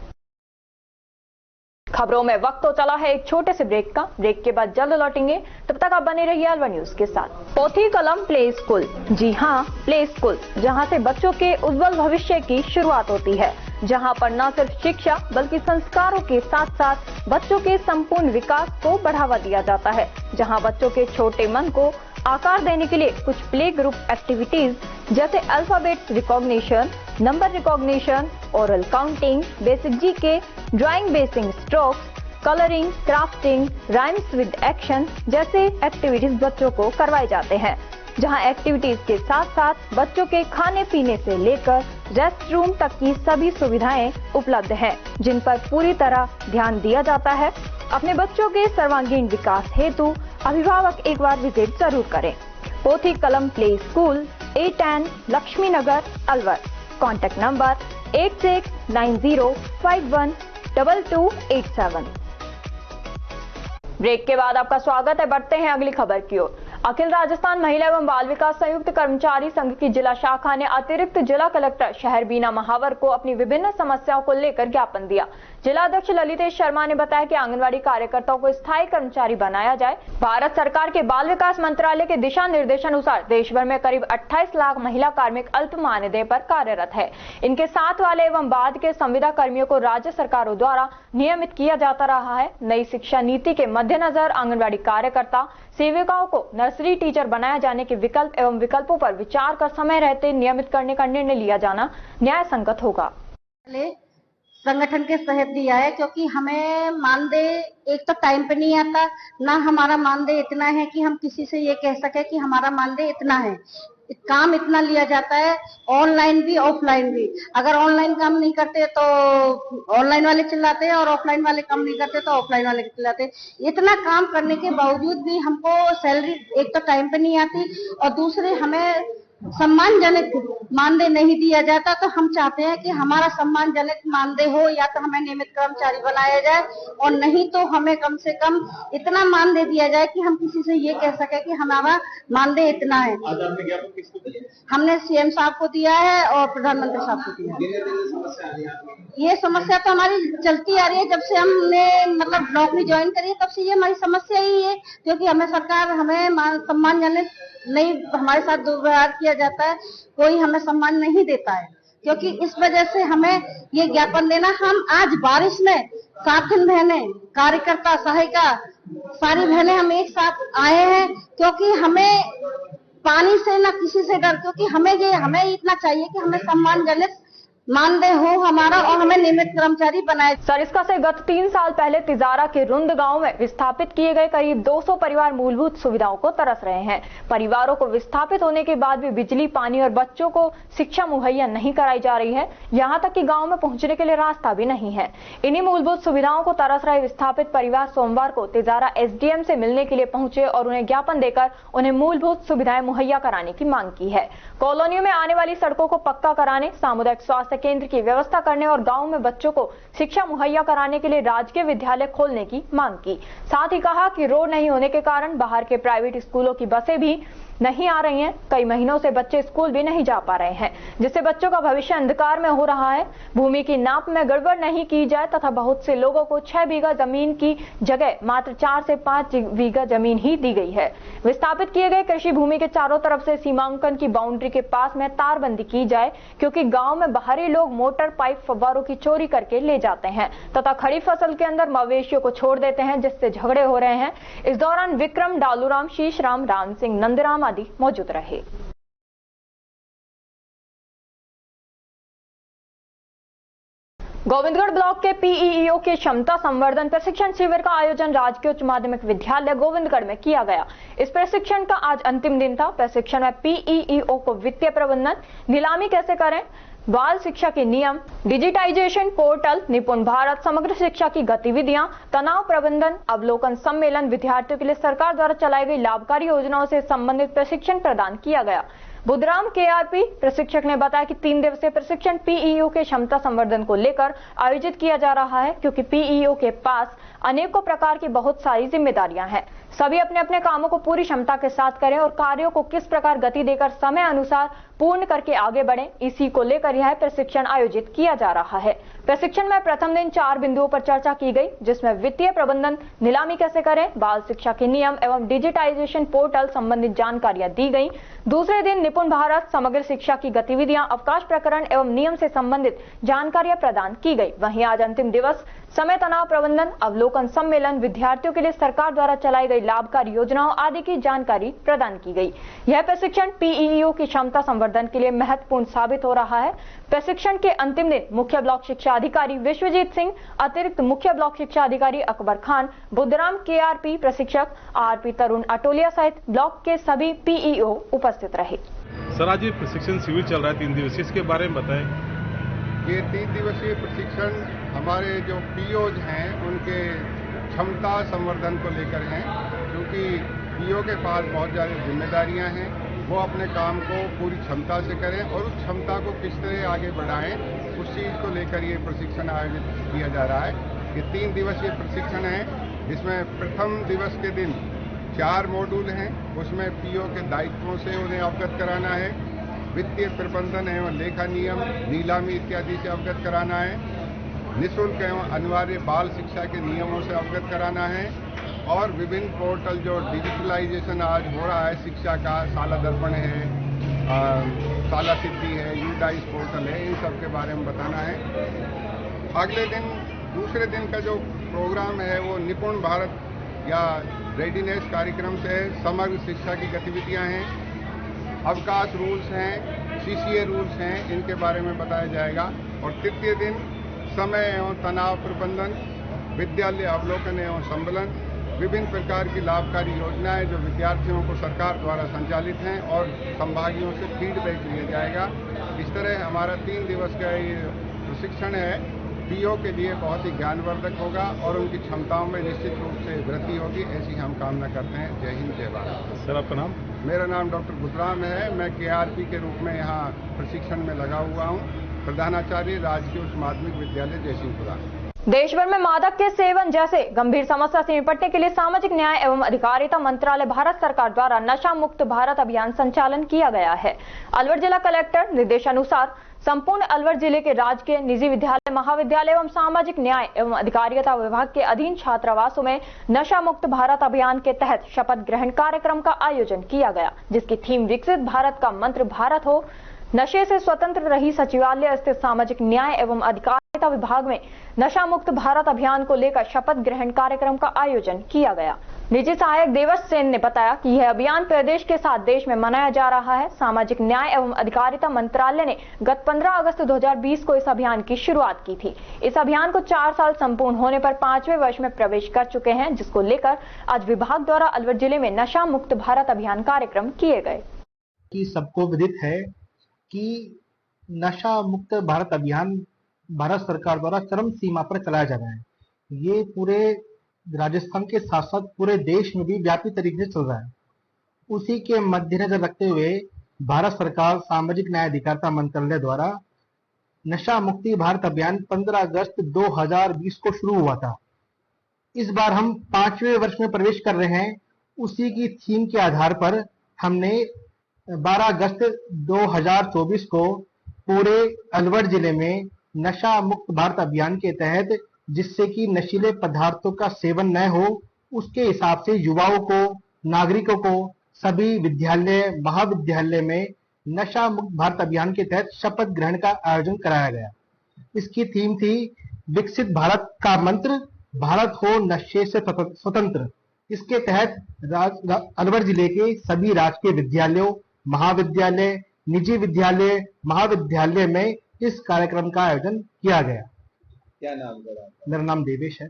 Speaker 1: खबरों में वक्त तो चला है एक छोटे से ब्रेक का। ब्रेक के बाद जल्द लौटेंगे, तब तक आप बने रहिए अलवर न्यूज के साथ। पोथी कलम प्ले स्कूल, जी हाँ, प्ले स्कूल, जहाँ से बच्चों के उज्जवल भविष्य की शुरुआत होती है। जहां पर न सिर्फ शिक्षा बल्कि संस्कारों के साथ साथ बच्चों के संपूर्ण विकास को बढ़ावा दिया जाता है, जहां बच्चों के छोटे मन को आकार देने के लिए कुछ प्ले ग्रुप एक्टिविटीज जैसे alphabet recognition, number recognition, oral counting, basic GK, drawing basic strokes, colouring, crafting, rhymes with action जैसे एक्टिविटीज बच्चों को करवाए जाते हैं, जहां एक्टिविटीज के साथ साथ बच्चों के खाने पीने से लेकर रेस्ट रूम तक की सभी सुविधाएं उपलब्ध हैं, जिन पर पूरी तरह ध्यान दिया जाता है। अपने बच्चों के सर्वांगीण विकास हेतु अभिभावक एक बार विजिट जरूर करें। Pothi Kalam play school, A10, Laxmi Nagar, Alwar. Contact number 8690512287। Break के बाद आपका स्वागत है। बढ़ते हैं अगली खबर की ओर। अखिल राजस्थान महिला एवं बाल विकास संयुक्त कर्मचारी संघ की जिला शाखा ने अतिरिक्त जिला कलेक्टर शहर बीना महावर को अपनी विभिन्न समस्याओं को लेकर ज्ञापन दिया। जिला अध्यक्ष ललितेश शर्मा ने बताया कि आंगनवाड़ी कार्यकर्ताओं को स्थायी कर्मचारी बनाया जाए। भारत सरकार के बाल विकास मंत्रालय के दिशा निर्देशानुसार देश भर में करीब 28 लाख महिला कार्मिक अल्प मानदेय पर कार्यरत है। इनके साथ वाले एवं बाद के संविदा कर्मियों को राज्य सरकारों द्वारा नियमित किया जाता रहा है। नई शिक्षा नीति के मद्देनजर आंगनवाड़ी कार्यकर्ता सेविकाओं को नर्सरी टीचर बनाया जाने के विकल्प एवं विकल्पों पर विचार कर समय रहते नियमित करने का निर्णय लिया जाना न्याय संगत होगा।
Speaker 11: संगठन के सहयोग दिया है, क्योंकि हमें मानदेय एक तो टाइम पे नहीं आता, ना हमारा मानदेय इतना है कि हम किसी से ये कह सके कि हमारा मानदेय इतना है। काम इतना लिया जाता है, ऑनलाइन भी ऑफलाइन भी। अगर ऑनलाइन काम नहीं करते तो ऑनलाइन वाले चिल्लाते हैं और ऑफलाइन वाले काम नहीं करते तो ऑफलाइन वाले चिल्लाते हैं। इतना काम करने के बावजूद भी हमको सैलरी एक तो टाइम पे नहीं आती और दूसरे हमें सम्मानजनक मानदेय नहीं दिया जाता। तो हम चाहते हैं कि हमारा सम्मानजनक मानदेय हो, या तो हमें नियमित कर्मचारी बनाया जाए और नहीं तो हमें कम से कम इतना मानदेय दिया जाए कि हम किसी से ये कह सके कि हमारा मानदेय इतना है। हमने सीएम साहब को दिया है और प्रधानमंत्री साहब को दिया है। ये समस्या तो हमारी चलती आ रही है, जब से हमने मतलब नौकरी ज्वाइन करी है तब से ये हमारी समस्या ही है, क्योंकि हमें सरकार हमें सम्मानजनक नहीं, हमारे साथ दुर्व्यवहार किया जाता है, कोई हमें सम्मान नहीं देता है। क्योंकि इस वजह से हमें ये ज्ञापन देना, हम आज बारिश में साथिन बहनें, कार्यकर्ता, सहायिका, सारी बहनें हम एक साथ आए हैं, क्योंकि हमें पानी से ना किसी से डर, क्योंकि हमें इतना चाहिए कि हमें सम्मानजनक मानदेय हो हमारा और हमें नियमित कर्मचारी बनाए।
Speaker 1: सरिस्का से गत 3 साल पहले तिजारा के रुंद गांव में विस्थापित किए गए करीब 200 परिवार मूलभूत सुविधाओं को तरस रहे हैं। परिवारों को विस्थापित होने के बाद भी बिजली, पानी और बच्चों को शिक्षा मुहैया नहीं कराई जा रही है। यहाँ तक कि गांव में पहुंचने के लिए रास्ता भी नहीं है। इन्हीं मूलभूत सुविधाओं को तरस रहे विस्थापित परिवार सोमवार को तिजारा SDM से मिलने के लिए पहुंचे और उन्हें ज्ञापन देकर उन्हें मूलभूत सुविधाएं मुहैया कराने की मांग की है। कॉलोनियों में आने वाली सड़कों को पक्का कराने, सामुदायिक स्वास्थ्य केंद्र की व्यवस्था करने और गांव में बच्चों को शिक्षा मुहैया कराने के लिए राजकीय विद्यालय खोलने की मांग की। साथ ही कहा कि रोड नहीं होने के कारण बाहर के प्राइवेट स्कूलों की बसें भी नहीं आ रही हैं। कई महीनों से बच्चे स्कूल भी नहीं जा पा रहे हैं, जिससे बच्चों का भविष्य अंधकार में हो रहा है। भूमि की नाप में गड़बड़ नहीं की जाए तथा बहुत से लोगों को 6 बीघा जमीन की जगह मात्र 4 से 5 बीघा जमीन ही दी गई है। विस्थापित किए गए कृषि भूमि के चारों तरफ से सीमांकन की बाउंड्री के पास में तारबंदी की जाए, क्योंकि गांव में बाहरी लोग मोटर पाइप फव्वारों की चोरी करके ले जाते हैं तथा खड़ी फसल के अंदर मवेशियों को छोड़ देते हैं, जिससे झगड़े हो रहे हैं। इस दौरान विक्रम, डालूराम, शीशराम, राम सिंह, नंदराम आदि मौजूद रहे। गोविंदगढ़ ब्लॉक के PEO के क्षमता संवर्धन प्रशिक्षण शिविर का आयोजन राजकीय उच्च माध्यमिक विद्यालय गोविंदगढ़ में किया गया। इस प्रशिक्षण का आज अंतिम दिन था। प्रशिक्षण में PEO को वित्तीय प्रबंधन, नीलामी कैसे करें, बाल शिक्षा के नियम, डिजिटाइजेशन पोर्टल, निपुण भारत, समग्र शिक्षा की गतिविधियां, तनाव प्रबंधन, अवलोकन सम्मेलन, विद्यार्थियों के लिए सरकार द्वारा चलाई गई लाभकारी योजनाओं से संबंधित प्रशिक्षण प्रदान किया गया। बुधराम KRP प्रशिक्षक ने बताया कि 3 दिवसीय प्रशिक्षण PEO के क्षमता संवर्धन को लेकर आयोजित किया जा रहा है, क्योंकि PEO के पास अनेकों प्रकार की बहुत सारी जिम्मेदारियां हैं। सभी अपने अपने कामों को पूरी क्षमता के साथ करें और कार्यों को किस प्रकार गति देकर समय अनुसार पूर्ण करके आगे बढ़ें, इसी को लेकर यह प्रशिक्षण आयोजित किया जा रहा है। प्रशिक्षण में प्रथम दिन 4 बिंदुओं पर चर्चा की गई, जिसमें वित्तीय प्रबंधन, नीलामी कैसे करें, बाल शिक्षा के नियम एवं डिजिटाइजेशन पोर्टल संबंधित जानकारियां दी गई। दूसरे दिन निपुण भारत समग्र शिक्षा की गतिविधियां, अवकाश प्रकरण एवं नियम से संबंधित जानकारियां प्रदान की गई। वहीं आज अंतिम दिवस समय तनाव प्रबंधन, अवलोकन सम्मेलन, विद्यार्थियों के लिए सरकार द्वारा चलाई गई लाभकारी योजनाओं आदि की जानकारी प्रदान की गई। यह प्रशिक्षण पीईओ की क्षमता संवर्धन के लिए महत्वपूर्ण साबित हो रहा है। प्रशिक्षण के अंतिम दिन मुख्य ब्लॉक शिक्षा अधिकारी विश्वजीत सिंह, अतिरिक्त मुख्य ब्लॉक शिक्षा अधिकारी अकबर खान, बुद्धराम केआरपी प्रशिक्षक आरपी तरुण अटोलिया सहित ब्लॉक के सभी पीईओ उपस्थित रहे।
Speaker 12: सर, आज ये प्रशिक्षण शिविर चल रहा है 3 दिवसीय, इसके बारे में बताएं।
Speaker 13: ये 3 दिवसीय प्रशिक्षण हमारे जो पीओज हैं उनके क्षमता संवर्धन को लेकर हैं, क्योंकि पीओ के पास बहुत ज़्यादा जिम्मेदारियां हैं। वो अपने काम को पूरी क्षमता से करें और उस क्षमता को किस तरह आगे बढ़ाएं, उस चीज़ को लेकर ये प्रशिक्षण आयोजित किया जा रहा है। ये 3 दिवसीय प्रशिक्षण है, जिसमें प्रथम दिवस के दिन 4 मॉड्यूल हैं। उसमें पीओ के दायित्वों से उन्हें अवगत कराना है, वित्तीय प्रबंधन एवं लेखा नियम, नीलामी इत्यादि से अवगत कराना है, निःशुल्क एवं अनिवार्य बाल शिक्षा के नियमों से अवगत कराना है और विभिन्न पोर्टल जो डिजिटलाइजेशन आज हो रहा है शिक्षा का, शाला दर्पण है, शाला सिद्धि है, यूडाइस पोर्टल है, इन सब के बारे में बताना है। अगले दिन दूसरे दिन का जो प्रोग्राम है वो निपुण भारत या रेडीनेस कार्यक्रम से समग्र शिक्षा की गतिविधियां हैं, अवकाश रूल्स हैं, सीसीए रूल्स हैं, इनके बारे में बताया जाएगा। और तृतीय दिन समय एवं तनाव प्रबंधन, विद्यालय अवलोकन एवं सम्मेलन, विभिन्न प्रकार की लाभकारी योजनाएं जो विद्यार्थियों को सरकार द्वारा संचालित हैं और संभागियों से फीडबैक लिया जाएगा। इस तरह हमारा 3 दिवस का ये प्रशिक्षण है पीओ के लिए बहुत ही ज्ञानवर्धक होगा और उनकी क्षमताओं में निश्चित रूप से वृद्धि होगी, ऐसी हम कामना करते हैं। जय हिंद, जय भारत।
Speaker 12: सर, आपका नाम?
Speaker 13: मेरा नाम डॉक्टर बुद्धराम है। मैं केआरपी के रूप में यहाँ प्रशिक्षण में लगा हुआ हूँ, प्रधानाचार्य राजकीय उच्च माध्यमिक विद्यालय जयसिंहपुरा।
Speaker 1: देश भर में मादक के सेवन जैसे गंभीर समस्या से निपटने के लिए सामाजिक न्याय एवं अधिकारिता मंत्रालय भारत सरकार द्वारा नशा मुक्त भारत अभियान संचालन किया गया है। अलवर जिला कलेक्टर निर्देशानुसार संपूर्ण अलवर जिले के राजकीय, निजी विद्यालय, महाविद्यालय एवं सामाजिक न्याय एवं अधिकारिता विभाग के अधीन छात्रावासों में नशा मुक्त भारत अभियान के तहत शपथ ग्रहण कार्यक्रम का आयोजन किया गया, जिसकी थीम विकसित भारत का मंत्र भारत हो। नशे से स्वतंत्र रही सचिवालय स्थित सामाजिक न्याय एवं अधिकारिता विभाग में नशा मुक्त भारत अभियान को लेकर शपथ ग्रहण कार्यक्रम का आयोजन किया गया। निजी सहायक देवश सेन ने बताया कि यह अभियान प्रदेश के साथ देश में मनाया जा रहा है। सामाजिक न्याय एवं अधिकारिता मंत्रालय ने गत 15 अगस्त 2020 को इस अभियान की शुरुआत की थी। इस अभियान को 4 साल संपूर्ण होने पर 5वें वर्ष में प्रवेश कर चुके हैं, जिसको लेकर आज विभाग द्वारा अलवर जिले में नशा मुक्त भारत अभियान कार्यक्रम किए गए।
Speaker 7: सबको विदित है कि नशा मुक्त भारत अभियान भारत सरकार द्वारा चरम सीमा पर चलाया जा रहा है। ये पूरे राजस्थान के साथ साथ पूरे देश में भी व्यापक तरीके से चल रहा है। उसी के मद्देनजर रखते हुए भारत सरकार सामाजिक न्याय अधिकारिता मंत्रालय द्वारा नशा मुक्ति भारत अभियान 15 अगस्त 2020 को शुरू हुआ था। इस बार हम 5वें वर्ष में प्रवेश कर रहे हैं। उसी की थीम के आधार पर हमने 12 अगस्त 2024 को पूरे अलवर जिले में नशा मुक्त भारत अभियान के तहत, जिससे कि नशीले पदार्थों का सेवन न हो, उसके हिसाब से युवाओं को, नागरिकों को सभी विद्यालय, महाविद्यालय में नशा मुक्त भारत अभियान के तहत शपथ ग्रहण का आयोजन कराया गया। इसकी थीम थी विकसित भारत का मंत्र भारत हो नशे से स्वतंत्र। इसके तहत अलवर जिले के सभी राजकीय विद्यालयों, महाविद्यालय, निजी विद्यालय, महाविद्यालय में इस कार्यक्रम का आयोजन किया गया।
Speaker 14: क्या नाम है?
Speaker 7: मेरा नाम देवेश है।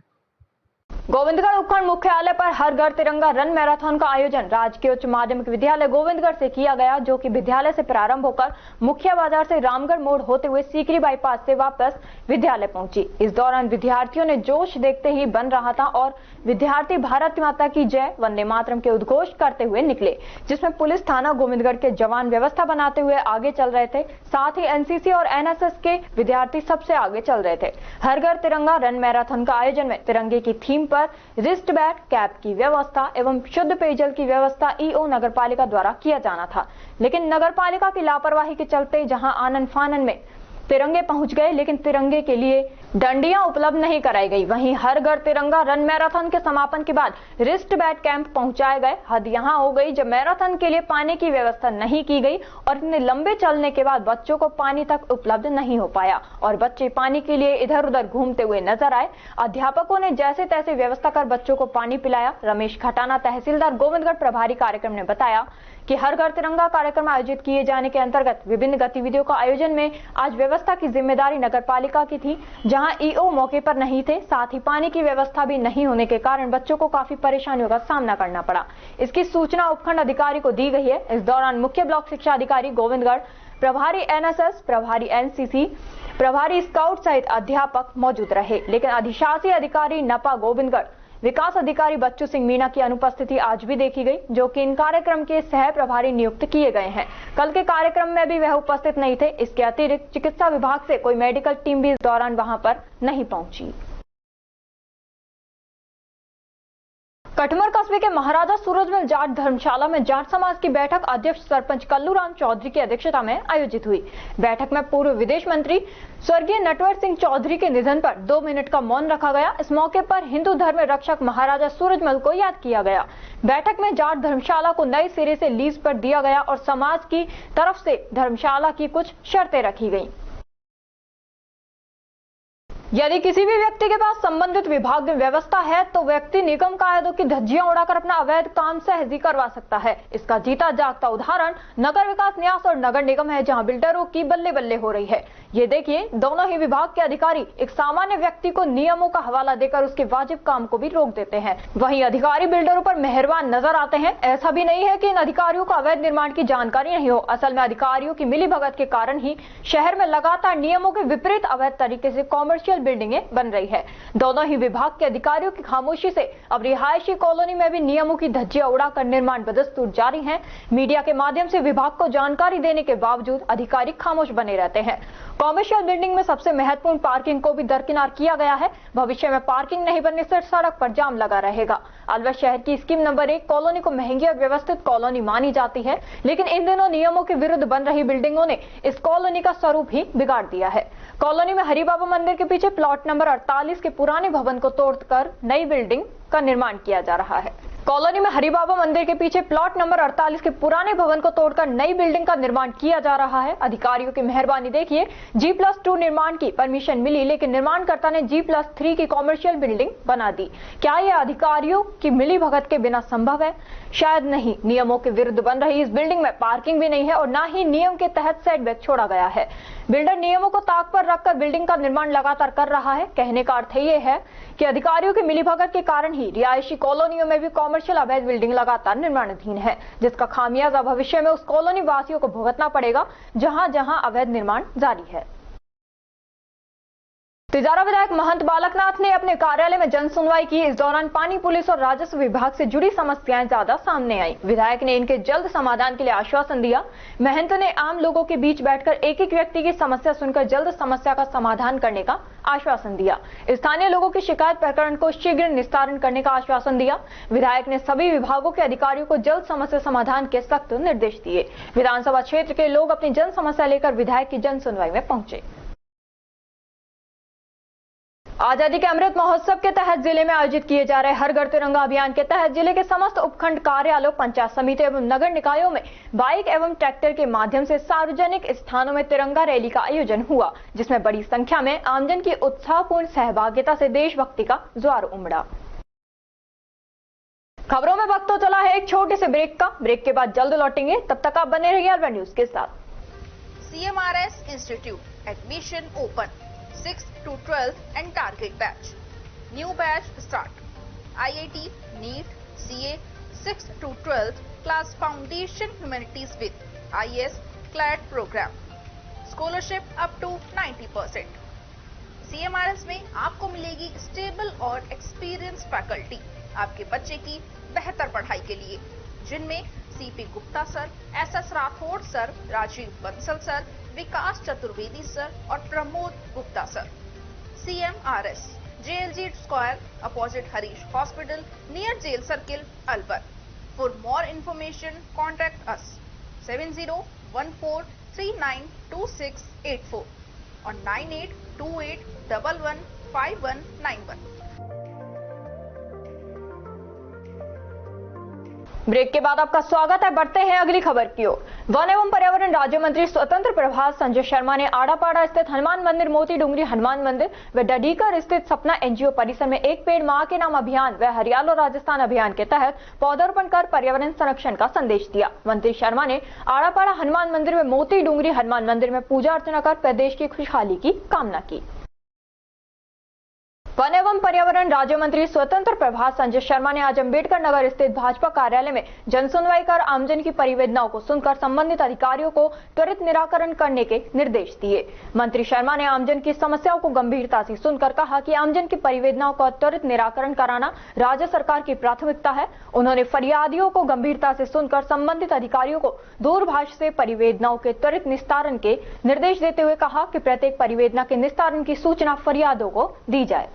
Speaker 1: गोविंदगढ़ उपखंड मुख्यालय पर हर घर तिरंगा रन मैराथन का आयोजन राजकीय उच्च माध्यमिक विद्यालय गोविंदगढ़ से किया गया, जो कि विद्यालय से प्रारंभ होकर मुख्य बाजार से रामगढ़ मोड़ होते हुए सीकरी बाईपास से वापस विद्यालय पहुंची। इस दौरान विद्यार्थियों ने जोश देखते ही बन रहा था और विद्यार्थी भारत माता की जय, वंदे मातरम के उद्घोष करते हुए निकले, जिसमें पुलिस थाना गोविंदगढ़ के जवान व्यवस्था बनाते हुए आगे चल रहे थे। साथ ही एनसीसी और एनएसएस के विद्यार्थी सबसे आगे चल रहे थे। हर घर तिरंगा रन मैराथन का आयोजन में तिरंगे की थीम पर रिस्ट बैट, कैप की व्यवस्था एवं शुद्ध पेयजल की व्यवस्था ईओ नगरपालिका द्वारा किया जाना था, लेकिन नगरपालिका की लापरवाही के चलते जहां आनन फानन में तिरंगे पहुंच गए, लेकिन तिरंगे के लिए डंडियां उपलब्ध नहीं कराई गई। वहीं हर घर तिरंगा रन मैराथन के समापन के बाद रिस्ट बैट कैंप पहुंचाए गए। हद यहां हो गई जब मैराथन के लिए पानी की व्यवस्था नहीं की गई और इतने लंबे चलने के बाद बच्चों को पानी तक उपलब्ध नहीं हो पाया और बच्चे पानी के लिए इधर उधर घूमते हुए नजर आए। अध्यापकों ने जैसे तैसे व्यवस्था कर बच्चों को पानी पिलाया। रमेश खटाना, तहसीलदार गोविंदगढ़ प्रभारी कार्यक्रम ने बताया कि हर घर तिरंगा कार्यक्रम आयोजित किए जाने के अंतर्गत विभिन्न गतिविधियों का आयोजन में आज व्यवस्था की जिम्मेदारी नगर पालिका की थी, जहां ईओ मौके पर नहीं थे। साथ ही पानी की व्यवस्था भी नहीं होने के कारण बच्चों को काफी परेशानियों का सामना करना पड़ा। इसकी सूचना उपखंड अधिकारी को दी गई है। इस दौरान मुख्य ब्लॉक शिक्षा अधिकारी गोविंदगढ़, प्रभारी एनएसएस, प्रभारी एनसीसी, प्रभारी स्काउट सहित अध्यापक मौजूद रहे। लेकिन अधिशासी अधिकारी नपा गोविंदगढ़, विकास अधिकारी बच्चू सिंह मीणा की अनुपस्थिति आज भी देखी गई, जो कि इन कार्यक्रम के सह प्रभारी नियुक्त किए गए हैं। कल के कार्यक्रम में भी वह उपस्थित नहीं थे। इसके अतिरिक्त चिकित्सा विभाग से कोई मेडिकल टीम भी इस दौरान वहां पर नहीं पहुंची। कटमर कस्बे के महाराजा सूरजमल जाट धर्मशाला में जाट समाज की बैठक अध्यक्ष सरपंच कल्लूराम चौधरी की अध्यक्षता में आयोजित हुई। बैठक में पूर्व विदेश मंत्री स्वर्गीय नटवर सिंह चौधरी के निधन पर 2 मिनट का मौन रखा गया। इस मौके पर हिंदू धर्म रक्षक महाराजा सूरजमल को याद किया गया। बैठक में जाट धर्मशाला को नए सिरे से लीज पर दिया गया और समाज की तरफ से धर्मशाला की कुछ शर्तें रखी गयी। यदि किसी भी व्यक्ति के पास संबंधित विभाग में व्यवस्था है तो व्यक्ति निगम कायदों की धज्जियां उड़ाकर अपना अवैध काम सहज ही करवा सकता है। इसका जीता जागता उदाहरण नगर विकास न्यास और नगर निगम है, जहां बिल्डरों की बल्ले बल्ले हो रही है। ये देखिए, दोनों ही विभाग के अधिकारी एक सामान्य व्यक्ति को नियमों का हवाला देकर उसके वाजिब काम को भी रोक देते हैं। वहीं अधिकारी बिल्डरों पर मेहरबान नजर आते हैं। ऐसा भी नहीं है कि इन अधिकारियों को अवैध निर्माण की जानकारी नहीं हो। असल में अधिकारियों की मिलीभगत के कारण ही शहर में लगातार नियमों के विपरीत अवैध तरीके से कॉमर्शियल बिल्डिंगें बन रही है। दोनों ही विभाग के अधिकारियों की खामोशी से अब रिहायशी कॉलोनी में भी नियमों की धज्जियां उड़ाकर निर्माण बदस्तूर जारी है। मीडिया के माध्यम से विभाग को जानकारी देने के बावजूद अधिकारी खामोश बने रहते हैं। कॉमर्शियल बिल्डिंग में सबसे महत्वपूर्ण पार्किंग को भी दरकिनार किया गया है। भविष्य में पार्किंग नहीं बनने से सड़क पर जाम लगा रहेगा। अलवर शहर की स्कीम नंबर 1 कॉलोनी को महंगी और व्यवस्थित कॉलोनी मानी जाती है, लेकिन इन दिनों नियमों के विरुद्ध बन रही बिल्डिंगों ने इस कॉलोनी का स्वरूप ही बिगाड़ दिया है। कॉलोनी में हरि बाबा मंदिर के पीछे प्लॉट नंबर 48 के पुराने भवन को तोड़कर नई बिल्डिंग का निर्माण किया जा रहा है। कॉलोनी में हरि बाबा मंदिर के पीछे प्लॉट नंबर 48 के पुराने भवन को तोड़कर नई बिल्डिंग का निर्माण किया जा रहा है। अधिकारियों की मेहरबानी देखिए, G+2 निर्माण की परमिशन मिली, लेकिन निर्माणकर्ता ने G+3 की कॉमर्शियल बिल्डिंग बना दी। क्या यह अधिकारियों की मिलीभगत के बिना संभव है? शायद नहीं। नियमों के विरुद्ध बन रही इस बिल्डिंग में पार्किंग भी नहीं है और न ही नियम के तहत सेटबैक छोड़ा गया है। बिल्डर नियमों को ताक पर रखकर बिल्डिंग का निर्माण लगातार कर रहा है। कहने का अर्थ ये है कि अधिकारियों की मिलीभगत के कारण ही रिहायशी कॉलोनियों में भी कॉमर्शियल अवैध बिल्डिंग लगातार निर्माणाधीन है, जिसका खामियाजा भविष्य में उस कॉलोनी वासियों को भुगतना पड़ेगा जहां जहां अवैध निर्माण जारी है। तिजारा विधायक महंत बालकनाथ ने अपने कार्यालय में जन सुनवाई की। इस दौरान पानी, पुलिस और राजस्व विभाग से जुड़ी समस्याएं ज्यादा सामने आई। विधायक ने इनके जल्द समाधान के लिए आश्वासन दिया। महंत ने आम लोगों के बीच बैठकर एक एक व्यक्ति की समस्या सुनकर जल्द समस्या का समाधान करने का आश्वासन दिया। स्थानीय लोगों की शिकायत प्रकरण को शीघ्र निस्तारण करने का आश्वासन दिया। विधायक ने सभी विभागों के अधिकारियों को जल्द समस्या समाधान के सख्त निर्देश दिए। विधानसभा क्षेत्र के लोग अपनी जन समस्या लेकर विधायक की जन सुनवाई में पहुंचे। आजादी के अमृत महोत्सव के तहत जिले में आयोजित किए जा रहे हर घर तिरंगा अभियान के तहत जिले के समस्त उपखंड कार्यालयों, पंचायत समिति एवं नगर निकायों में बाइक एवं ट्रैक्टर के माध्यम से सार्वजनिक स्थानों में तिरंगा रैली का आयोजन हुआ, जिसमें बड़ी संख्या में आमजन की उत्साहपूर्ण सहभागिता से देशभक्ति का ज्वार उमड़ा। खबरों में वक्त तो चला है एक छोटे से ब्रेक का। ब्रेक के बाद जल्द लौटेंगे, तब तक आप बने रहिए अलवर न्यूज के साथ।
Speaker 14: CMRS Institute admission open 6th to 12th and target batch. New batch start. IIT, NEET, CA 6th to 12th class foundation humanities with IS CLAT program. Scholarship up to 90%. CMRS में आपको मिलेगी stable और experience faculty आपके बच्चे की बेहतर पढ़ाई के लिए, जिनमें CP Gupta sir, SS Rathore sir, Rajeev Bansal sir, Vikas Chaturvedi sir और Pramod Gupta sir. CMRS JLG Square opposite Harish Hospital near Jail Circle, Alwar. For more information, contact us 7014392684. और 9828115191।
Speaker 1: ब्रेक के बाद आपका स्वागत है। बढ़ते हैं अगली खबर की ओर। वन एवं पर्यावरण राज्य मंत्री स्वतंत्र प्रभार संजय शर्मा ने आड़ापाड़ा स्थित हनुमान मंदिर, मोती डूंगरी हनुमान मंदिर व डडीकर स्थित सपना एनजीओ परिसर में एक पेड़ मां के नाम अभियान व हरियालो राजस्थान अभियान के तहत पौधारोपण कर पर्यावरण संरक्षण का संदेश दिया। मंत्री शर्मा ने आड़ापाड़ा हनुमान मंदिर व मोती डूंगरी हनुमान मंदिर में पूजा अर्चना कर प्रदेश की खुशहाली की कामना की। वन एवं पर्यावरण राज्य मंत्री स्वतंत्र प्रभार संजय शर्मा ने आज अंबेडकर नगर स्थित भाजपा कार्यालय में जनसुनवाई कर आमजन की परिवेदनाओं को सुनकर संबंधित अधिकारियों को त्वरित निराकरण करने के निर्देश दिए। मंत्री शर्मा ने आमजन की समस्याओं को गंभीरता से सुनकर कहा कि आमजन की परिवेदनाओं का त्वरित निराकरण कराना राज्य सरकार की प्राथमिकता है। उन्होंने फरियादियों को गंभीरता से सुनकर संबंधित अधिकारियों को दूरभाष से परिवेदनाओं के त्वरित निस्तारण के निर्देश देते हुए कहा कि प्रत्येक परिवेदना के निस्तारण की सूचना फरियादों को दी जाए।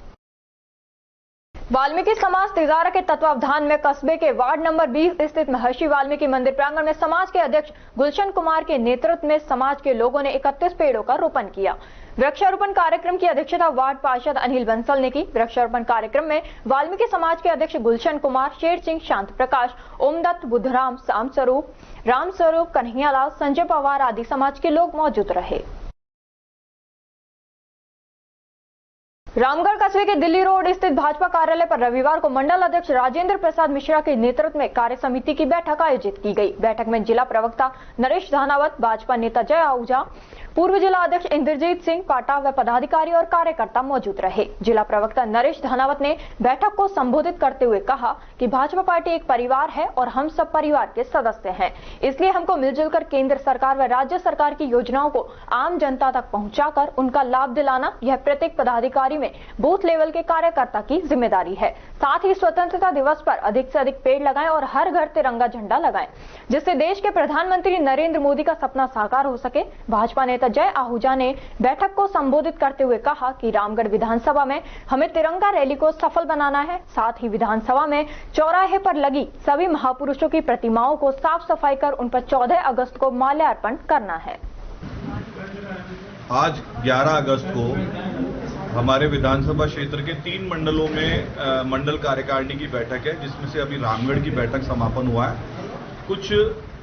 Speaker 1: वाल्मीकि समाज तिजारा के तत्वावधान में कस्बे के वार्ड नंबर 20 स्थित महर्षि वाल्मीकि मंदिर प्रांगण में समाज के अध्यक्ष गुलशन कुमार के नेतृत्व में समाज के लोगों ने 31 पेड़ों का रोपण किया। वृक्षारोपण कार्यक्रम की अध्यक्षता वार्ड पार्षद अनिल बंसल ने की। वृक्षारोपण कार्यक्रम में वाल्मीकि समाज के अध्यक्ष गुलशन कुमार, शेर सिंह, शांत प्रकाश, ओमदत्त, बुद्धराम, राम स्वरूप, कन्हैयालाल, संजय पवार आदि समाज के लोग मौजूद रहे। रामगढ़ कस्बे के दिल्ली रोड स्थित भाजपा कार्यालय पर रविवार को मंडल अध्यक्ष राजेंद्र प्रसाद मिश्रा के नेतृत्व में कार्य समिति की बैठक आयोजित की गई। बैठक में जिला प्रवक्ता नरेश धानावत, भाजपा नेता जय आहूजा, पूर्व जिला अध्यक्ष इंद्रजीत सिंह पाटा व पदाधिकारी और कार्यकर्ता मौजूद रहे। जिला प्रवक्ता नरेश धानावत ने बैठक को संबोधित करते हुए कहा कि भाजपा पार्टी एक परिवार है और हम सब परिवार के सदस्य हैं, इसलिए हमको मिलजुल कर केंद्र सरकार व राज्य सरकार की योजनाओं को आम जनता तक पहुंचाकर उनका लाभ दिलाना यह प्रत्येक पदाधिकारी में बूथ लेवल के कार्यकर्ता की जिम्मेदारी है। साथ ही स्वतंत्रता दिवस पर अधिक से अधिक पेड़ लगाएं और हर घर तिरंगा झंडा लगाएं, जिससे देश के प्रधानमंत्री नरेंद्र मोदी का सपना साकार हो सके। भाजपा नेता जय आहूजा ने बैठक को संबोधित करते हुए कहा कि रामगढ़ विधानसभा में हमें तिरंगा रैली को सफल बनाना है। साथ ही विधानसभा में चौराहे पर लगी सभी महापुरुषों की प्रतिमाओं को साफ सफाई कर उन पर 14 अगस्त को माल्यार्पण करना है।
Speaker 15: आज 11 अगस्त को हमारे विधानसभा क्षेत्र के 3 मंडलों में मंडल कार्यकारिणी की बैठक है, जिसमें से अभी रामगढ़ की बैठक समापन हुआ है। कुछ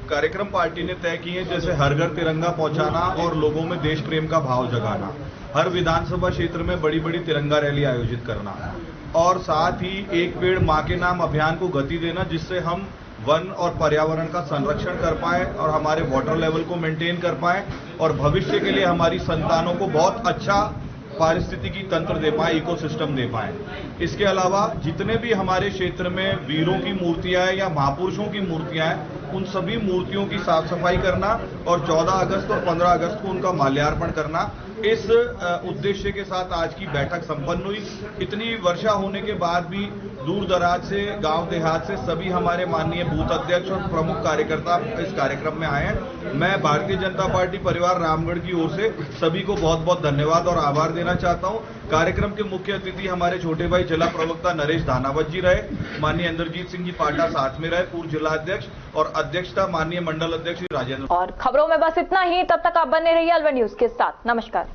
Speaker 15: कार्यक्रम पार्टी ने तय किए, जैसे हर घर तिरंगा पहुंचाना और लोगों में देश प्रेम का भाव जगाना, हर विधानसभा क्षेत्र में बड़ी बड़ी तिरंगा रैली आयोजित करना और साथ ही एक पेड़ मां के नाम अभियान को गति देना, जिससे हम वन और पर्यावरण का संरक्षण कर पाए और हमारे वाटर लेवल को मेंटेन कर पाए और भविष्य के लिए हमारी संतानों को बहुत अच्छा पारिस्थितिकी तंत्र दे पाए, इकोसिस्टम दे पाए। इसके अलावा जितने भी हमारे क्षेत्र में वीरों की मूर्तियां हैं या महापुरुषों की मूर्तियां हैं, उन सभी मूर्तियों की साफ सफाई करना और 14 अगस्त और 15 अगस्त को उनका माल्यार्पण करना, इस उद्देश्य के साथ आज की बैठक संपन्न हुई। इतनी वर्षा होने के बाद भी दूर दराज से, गांव देहात से सभी हमारे माननीय बूथ अध्यक्ष और प्रमुख कार्यकर्ता इस कार्यक्रम में आए हैं। मैं भारतीय जनता पार्टी परिवार रामगढ़ की ओर से सभी को बहुत बहुत धन्यवाद और आभार देना चाहता हूं। कार्यक्रम के मुख्य अतिथि हमारे छोटे भाई जिला प्रवक्ता नरेश धानावत जी रहे, माननीय इंद्रजीत सिंह जी पाटा साथ में रहे, पूर्व जिला अध्यक्ष, और अध्यक्षता माननीय मंडल अध्यक्ष राजेंद्र।
Speaker 1: और खबरों में बस इतना ही। तब तक आप बने रहिए अलवर न्यूज के साथ। नमस्कार।